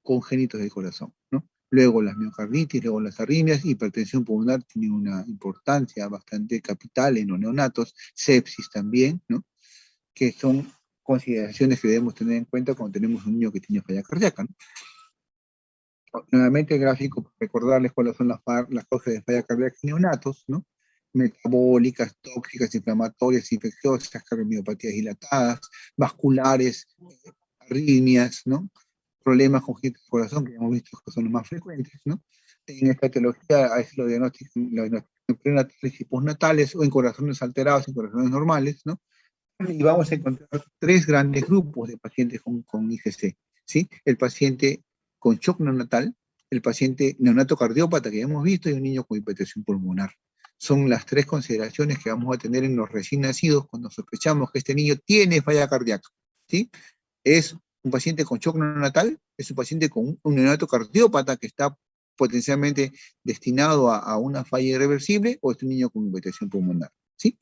[SPEAKER 1] congénitos del corazón, ¿no? Luego las miocarditis, luego las arritmias, hipertensión pulmonar tiene una importancia bastante capital en los neonatos, sepsis también, ¿no? Que son consideraciones que debemos tener en cuenta cuando tenemos un niño que tiene falla cardíaca, ¿no? Nuevamente el gráfico, para recordarles cuáles son las causas de falla cardíaca en neonatos, ¿no? Metabólicas, tóxicas, inflamatorias, infecciosas, cardiomiopatías dilatadas, vasculares, arritmias, ¿no? Problemas congénitos del corazón, que hemos visto que son los más frecuentes, ¿no? En esta etiología, a veces lo diagnostican en prenatales y postnatales, o en corazones alterados, en corazones normales, ¿no? Y vamos a encontrar tres grandes grupos de pacientes con IGC, ¿sí? El paciente con shock neonatal, el paciente neonato cardiópata que ya hemos visto, y un niño con hipertensión pulmonar. Son las tres consideraciones que vamos a tener en los recién nacidos cuando sospechamos que este niño tiene falla cardíaca, ¿sí? Es un paciente con shock neonatal, es un paciente con un neonato cardiópata que está potencialmente destinado a una falla irreversible, o es un niño con hipertensión pulmonar, ¿sí?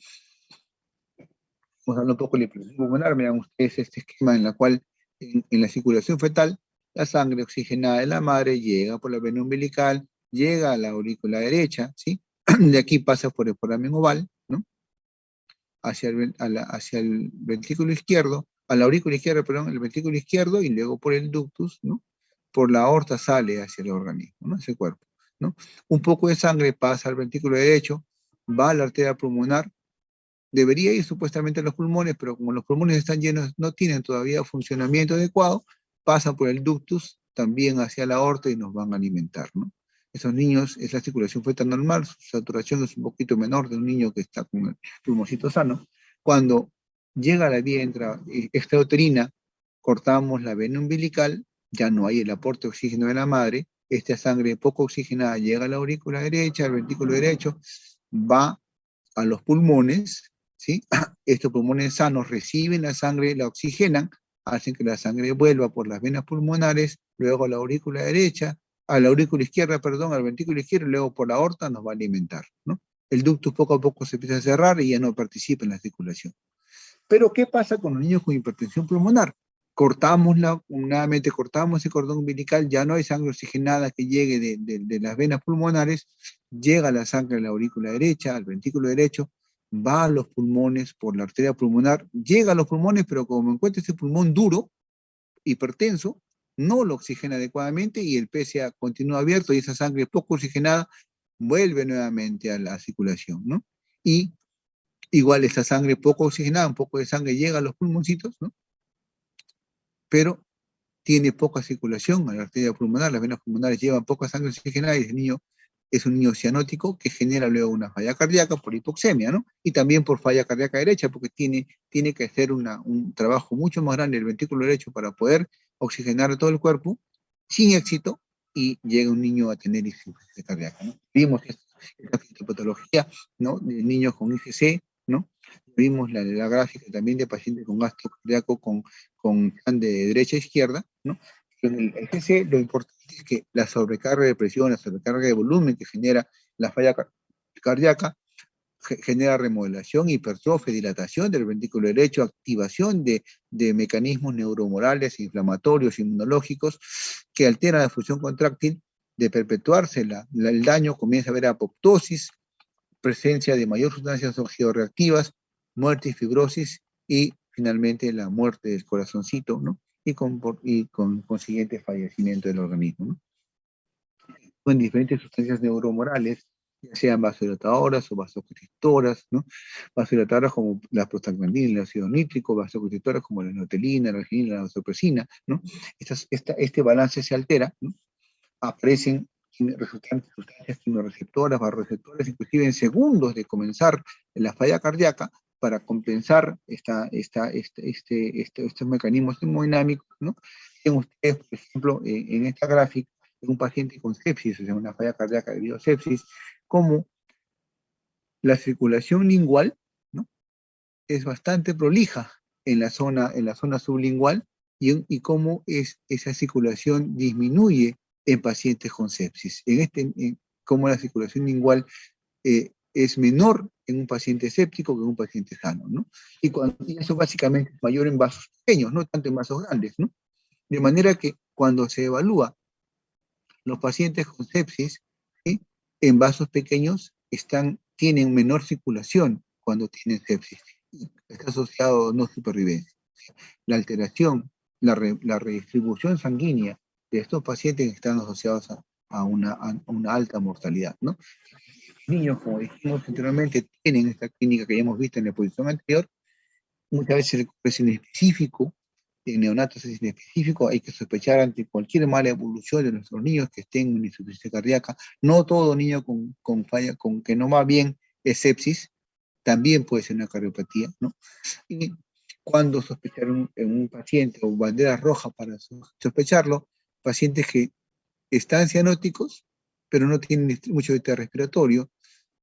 [SPEAKER 1] Vamos a hablar un poco de la hipertensión pulmonar. Vean ustedes este esquema en la cual en la circulación fetal la sangre oxigenada de la madre llega por la vena umbilical, llega a la aurícula derecha, ¿sí? De aquí pasa por el foramen oval, ¿no? Hacia el ventrículo izquierdo, a la aurícula izquierda, perdón, el ventrículo izquierdo, y luego por el ductus, ¿no? Por la aorta sale hacia el organismo, ¿no? Ese cuerpo, ¿no? Un poco de sangre pasa al ventrículo derecho, va a la arteria pulmonar, debería ir supuestamente a los pulmones, pero como los pulmones están llenos, no tienen todavía funcionamiento adecuado, pasan por el ductus también hacia la aorta y nos van a alimentar, ¿no? Esos niños, esa circulación fetal normal, su saturación es un poquito menor de un niño que está con el pulmoncito sano. Cuando llega la vía extrauterina, cortamos la vena umbilical, ya no hay el aporte de oxígeno de la madre, esta sangre poco oxigenada llega a la aurícula derecha, al ventrículo derecho, va a los pulmones, ¿sí? Estos pulmones sanos reciben la sangre, la oxigenan, hacen que la sangre vuelva por las venas pulmonares, luego a la aurícula derecha, a la aurícula izquierda, perdón, al ventrículo izquierdo, y luego por la aorta nos va a alimentar, ¿no? El ductus poco a poco se empieza a cerrar y ya no participa en la circulación. Pero, ¿qué pasa con los niños con hipertensión pulmonar? Nuevamente cortamos el cordón umbilical, ya no hay sangre oxigenada que llegue de las venas pulmonares, llega la sangre a la aurícula derecha, al ventrículo derecho, va a los pulmones por la arteria pulmonar, llega a los pulmones, pero como encuentra ese pulmón duro, hipertenso, no lo oxigena adecuadamente y el PSA continúa abierto y esa sangre poco oxigenada vuelve nuevamente a la circulación, ¿no? Y igual esa sangre poco oxigenada, un poco de sangre llega a los pulmoncitos, ¿no? Pero tiene poca circulación a la arteria pulmonar, las venas pulmonares llevan poca sangre oxigenada y el niño es un niño cianótico que genera luego una falla cardíaca por hipoxemia, ¿no? Y también por falla cardíaca derecha, porque tiene que hacer un trabajo mucho más grande el ventrículo derecho para poder oxigenar todo el cuerpo, sin éxito, y llega un niño a tener insuficiencia cardíaca, ¿no? Vimos esta patología, ¿no? De niños con IgC, ¿no? Vimos la gráfica también de pacientes con gasto cardíaco con de derecha a izquierda, ¿no? En el EGC lo importante es que la sobrecarga de presión, la sobrecarga de volumen que genera la falla cardíaca, genera remodelación, hipertrofia, dilatación del ventrículo derecho, activación de mecanismos neuromorales, inflamatorios, inmunológicos, que alteran la función contráctil. De perpetuarse el daño, comienza a haber apoptosis, presencia de mayor sustancias georreactivas, muerte y fibrosis, y finalmente la muerte del corazoncito, ¿no? Y con consiguiente fallecimiento del organismo, ¿no? Con diferentes sustancias neuromorales, ya sean vasodilatadoras o vasoconstrictoras, ¿no? Vasodilatadoras como la prostaglandina, el ácido nítrico, vasoconstrictoras como la notelina, la arginina, la vasopresina, ¿no? Este balance se altera, ¿no? Aparecen sustancias quimioreceptoras, barroreceptoras, inclusive en segundos de comenzar la falla cardíaca, para compensar estos mecanismos termodinámicos, ¿no? Tienen ustedes, por ejemplo, en esta gráfica, un paciente con sepsis, o sea, una falla cardíaca debido a sepsis, como la circulación lingual, ¿no? Es bastante prolija en la zona sublingual, y cómo esa circulación disminuye en pacientes con sepsis. Cómo la circulación lingual es menor en un paciente séptico que en un paciente sano, ¿no? Y eso básicamente es mayor en vasos pequeños, no tanto en vasos grandes, ¿no? De manera que cuando se evalúa los pacientes con sepsis, ¿sí? En vasos pequeños tienen menor circulación cuando tienen sepsis. Está asociado a no supervivencia. La alteración, la redistribución sanguínea de estos pacientes están asociados a una alta mortalidad, ¿no? Niños, como dijimos anteriormente, tienen esta clínica que ya hemos visto en la exposición anterior. Muchas veces es inespecífico, en neonatos es inespecífico, hay que sospechar ante cualquier mala evolución de nuestros niños que estén en insuficiencia cardíaca. No todo niño con falla, con que no va bien, es sepsis, también puede ser una cardiopatía, ¿no? Y cuando sospechar en un paciente, o banderas rojas para sospecharlo, pacientes que están cianóticos, pero no tienen mucho estrés respiratorio,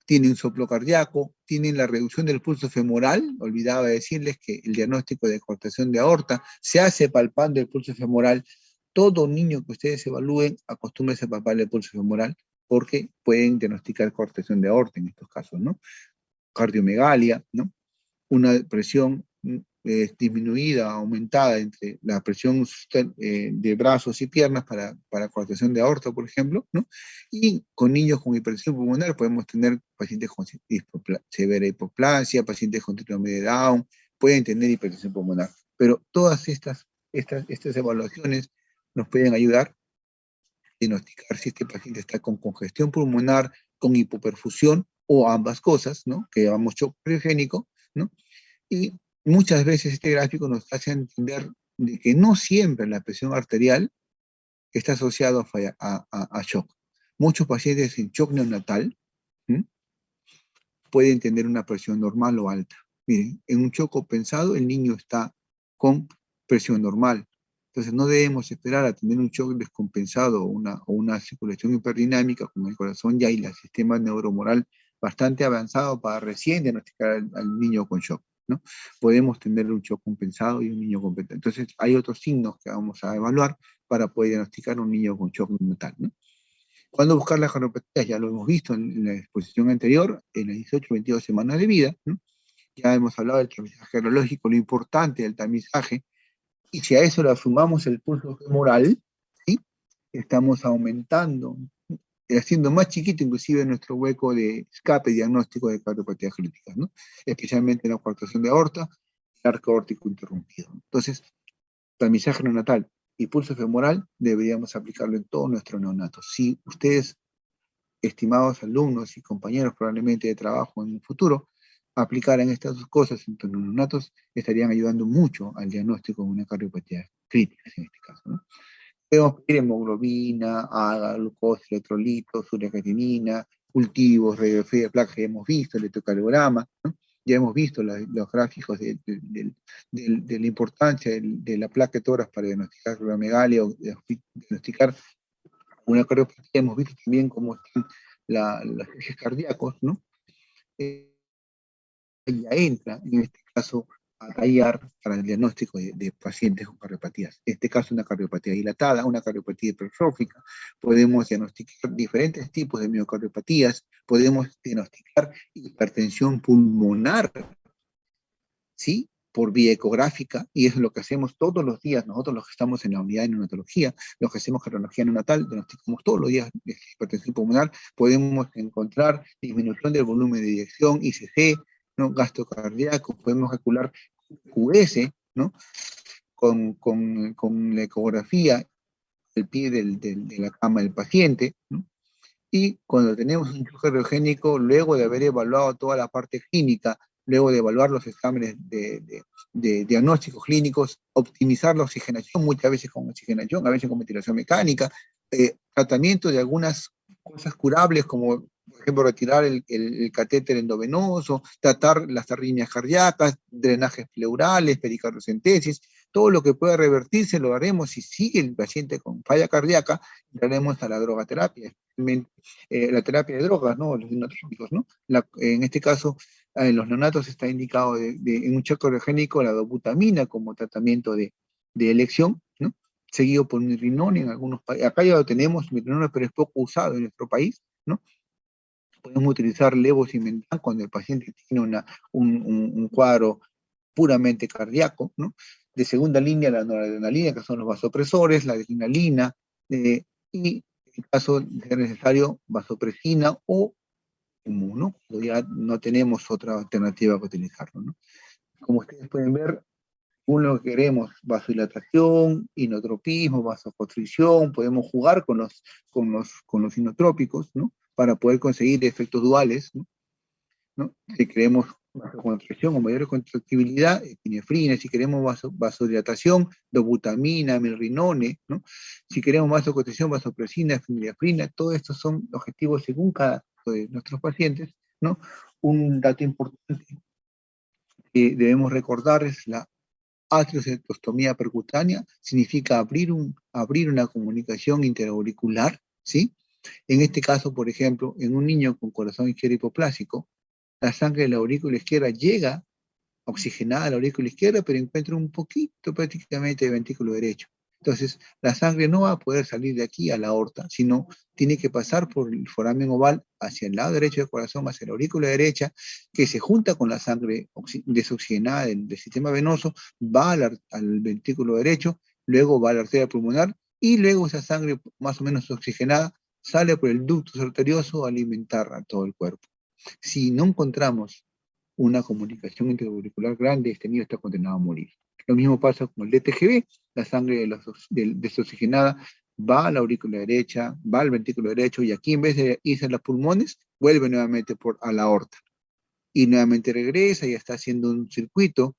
[SPEAKER 1] tienen soplo cardíaco, tienen la reducción del pulso femoral. Olvidaba decirles que el diagnóstico de cortación de aorta se hace palpando el pulso femoral. Todo niño que ustedes evalúen, acostúmbrense a palpar el pulso femoral, porque pueden diagnosticar cortación de aorta en estos casos, ¿no? Cardiomegalia, ¿no? Una presión disminuida, aumentada entre la presión de brazos y piernas para coartación de aorta, por ejemplo, ¿no? Y con niños con hipertensión pulmonar podemos tener pacientes con severa hipoplasia, pacientes con síndrome de Down, pueden tener hipertensión pulmonar. Pero todas estas evaluaciones nos pueden ayudar a diagnosticar si este paciente está con congestión pulmonar, con hipoperfusión, o ambas cosas, ¿no? Que llamamos shock criogénico, ¿no? Y muchas veces este gráfico nos hace entender de que no siempre la presión arterial está asociada a shock. Muchos pacientes en shock neonatal, ¿m?, pueden tener una presión normal o alta. Miren, en un shock compensado el niño está con presión normal. Entonces no debemos esperar a tener un shock descompensado o una circulación hiperdinámica con el corazón ya y el sistema neuromoral bastante avanzado para recién diagnosticar al niño con shock, ¿no? Podemos tener un shock compensado y un niño compensado. Entonces, hay otros signos que vamos a evaluar para poder diagnosticar un niño con shock neonatal, ¿no? ¿Cuándo buscar las cardiopatías? Ya lo hemos visto en la exposición anterior, en las 18-22 semanas de vida, ¿no? Ya hemos hablado del tamizaje neurológico, lo importante del tamizaje, y si a eso le sumamos el pulso femoral, ¿sí? Estamos aumentando, haciendo más chiquito inclusive nuestro hueco de escape diagnóstico de cardiopatías críticas, ¿no? Especialmente en la coartación de aorta, el arco aórtico interrumpido. Entonces, tamizaje neonatal y pulso femoral deberíamos aplicarlo en todos nuestros neonatos. Si ustedes, estimados alumnos y compañeros probablemente de trabajo en un futuro, aplicaran estas dos cosas en sus neonatos, estarían ayudando mucho al diagnóstico de una cardiopatía crítica en este caso, ¿no? Podemos pedir hemoglobina, AGA, glucosa, electrolitos, ureacatinina, cultivos, radiografía de placa, ya hemos visto, el electrocardiograma, ¿no? Ya hemos visto los gráficos de la importancia de la placa de tórax para diagnosticar acromegalia o diagnosticar una cardiopatía. Hemos visto también cómo están los ejes cardíacos, ¿no? Ya entra, en este caso, a tallar para el diagnóstico de pacientes con cardiopatías. En este caso, una cardiopatía dilatada, una cardiopatía hipertrófica. Podemos diagnosticar diferentes tipos de miocardiopatías, podemos diagnosticar hipertensión pulmonar, ¿sí? Por vía ecográfica, y eso es lo que hacemos todos los días, nosotros los que estamos en la unidad de neonatología, los que hacemos cardiología neonatal, diagnosticamos todos los días de hipertensión pulmonar, podemos encontrar disminución del volumen de eyección, ICC, ¿no? Gasto cardíaco, podemos calcular QS, ¿no? Con la ecografía al pie de la cama del paciente, ¿no? Y cuando tenemos un choque radiogénico, luego de haber evaluado toda la parte clínica, luego de evaluar los exámenes de diagnósticos clínicos, optimizar la oxigenación, muchas veces con oxigenación, a veces con ventilación mecánica, tratamiento de algunas cosas curables como, por ejemplo, retirar el catéter endovenoso, tratar las arritmias cardíacas, drenajes pleurales, pericardiocentesis, todo lo que pueda revertirse lo haremos. Si sigue el paciente con falla cardíaca, entraremos a la drogaterapia, la terapia de drogas, ¿no? Los inotrópicos, ¿no? En este caso, en los neonatos está indicado en un choque orogénico la dobutamina como tratamiento de elección, ¿no? Seguido por mirrinone en algunos países. Acá ya lo tenemos, mirrinone, pero es poco usado en nuestro país, ¿no? Podemos utilizar levosimendan cuando el paciente tiene un cuadro puramente cardíaco, ¿no? De segunda línea, la noradrenalina, que son los vasopresores, la adrenalina, y en caso de ser necesario, vasopresina o inmuno, cuando ya no tenemos otra alternativa para utilizarlo, ¿no? Como ustedes pueden ver, uno que queremos vasodilatación, inotropismo, vasoconstricción, podemos jugar con los inotrópicos, ¿no? Para poder conseguir efectos duales, ¿no? ¿No? Si queremos vasoconstricción o mayor contractibilidad, epinefrina. Si queremos vasodilatación, dobutamina, milrinone, ¿no? Si queremos vasoconstricción, vasopresina, fenilefrina, todos estos son objetivos según cada uno de nuestros pacientes, ¿no? Un dato importante que debemos recordar es la atriocetostomía percutánea, significa abrir una comunicación interauricular, ¿sí? En este caso, por ejemplo, en un niño con corazón izquierdo hipoplásico, la sangre de la aurícula izquierda llega oxigenada a la aurícula izquierda, pero encuentra un poquito prácticamente de ventrículo derecho. Entonces, la sangre no va a poder salir de aquí a la aorta, sino tiene que pasar por el foramen oval hacia el lado derecho del corazón, hacia la aurícula derecha, que se junta con la sangre desoxigenada del sistema venoso, va al ventrículo derecho, luego va a la arteria pulmonar, y luego esa sangre más o menos oxigenada sale por el ducto arterioso a alimentar a todo el cuerpo. Si no encontramos una comunicación interauricular grande, este niño está condenado a morir. Lo mismo pasa con el DTGB, la sangre desoxigenada va a la aurícula derecha, va al ventrículo derecho, y aquí en vez de irse a los pulmones, vuelve nuevamente a la aorta. Y nuevamente regresa y está haciendo un circuito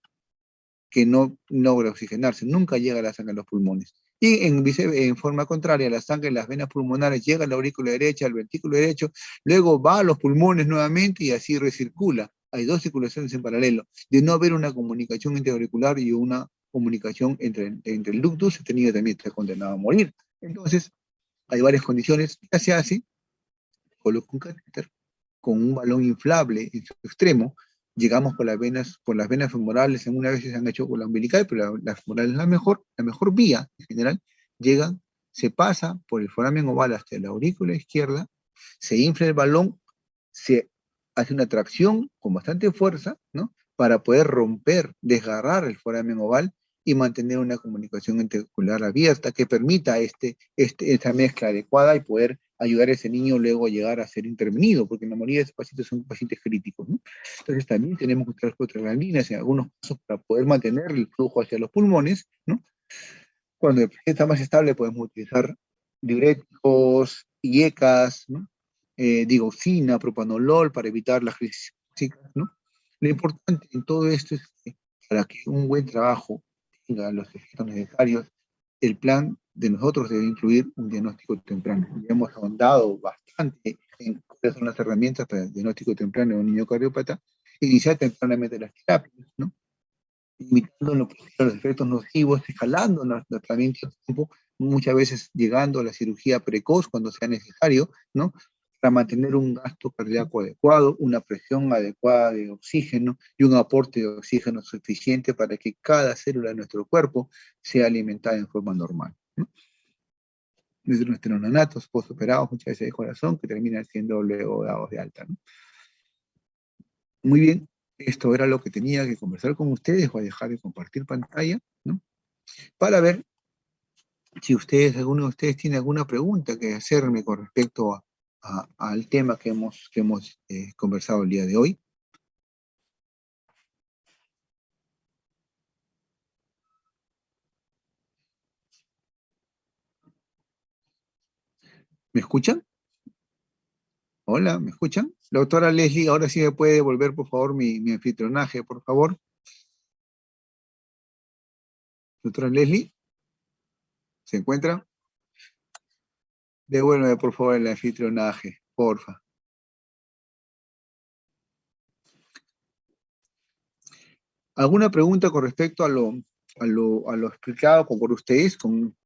[SPEAKER 1] que no logra oxigenarse, nunca llega la sangre a los pulmones. Y en forma contraria, la sangre en las venas pulmonares llega a la aurícula derecha, al ventrículo derecho, luego va a los pulmones nuevamente y así recircula. Hay dos circulaciones en paralelo. De no haber una comunicación interauricular y una comunicación entre el ductus, este niño también está condenado a morir. Entonces, hay varias condiciones. ¿Qué se hace? Coloca un catéter, con un balón inflable en su extremo, llegamos por las venas femorales, en una vez se han hecho con la umbilical, pero la femoral es la mejor vía en general, llegan, se pasa por el foramen oval hasta la aurícula izquierda, se infla el balón, se hace una tracción con bastante fuerza, ¿no? Para poder romper, desgarrar el foramen oval y mantener una comunicación interocular abierta que permita esta mezcla adecuada y poder ayudar a ese niño luego a llegar a ser intervenido, porque la mayoría de esos pacientes son pacientes críticos, ¿no? Entonces también tenemos que usar prostaglandinas en algunos casos para poder mantener el flujo hacia los pulmones, ¿no? Cuando el paciente está más estable podemos utilizar diuréticos, IECAS, ¿no? Digoxina, propanolol para evitar las crisis, ¿no? Lo importante en todo esto es que para que un buen trabajo tenga los efectos necesarios, el plan de nosotros debe incluir un diagnóstico temprano. Ya hemos ahondado bastante en cuáles son las herramientas para el diagnóstico temprano de un niño cardiópata, iniciar tempranamente las terapias, ¿no? Limitando lo posible los efectos nocivos, escalando los tratamientos a tiempo, muchas veces llegando a la cirugía precoz cuando sea necesario, ¿no? Para mantener un gasto cardíaco adecuado, una presión adecuada de oxígeno y un aporte de oxígeno suficiente para que cada célula de nuestro cuerpo sea alimentada en forma normal, ¿no? Desde nuestros neonatos postoperados, muchas veces de corazón, que terminan siendo luego dados de alta, ¿no? Muy bien, esto era lo que tenía que conversar con ustedes. Voy a dejar de compartir pantalla, ¿no? Para ver si ustedes, alguno de ustedes tiene alguna pregunta que hacerme con respecto al tema que hemos conversado el día de hoy. ¿Me escuchan? Hola, ¿me escuchan? La doctora Leslie, ahora sí me puede devolver, por favor, mi anfitrionaje, por favor. Doctora Leslie, ¿se encuentra? Devuélveme, por favor, el anfitrionaje, porfa. ¿Alguna pregunta con respecto a lo explicado por ustedes, con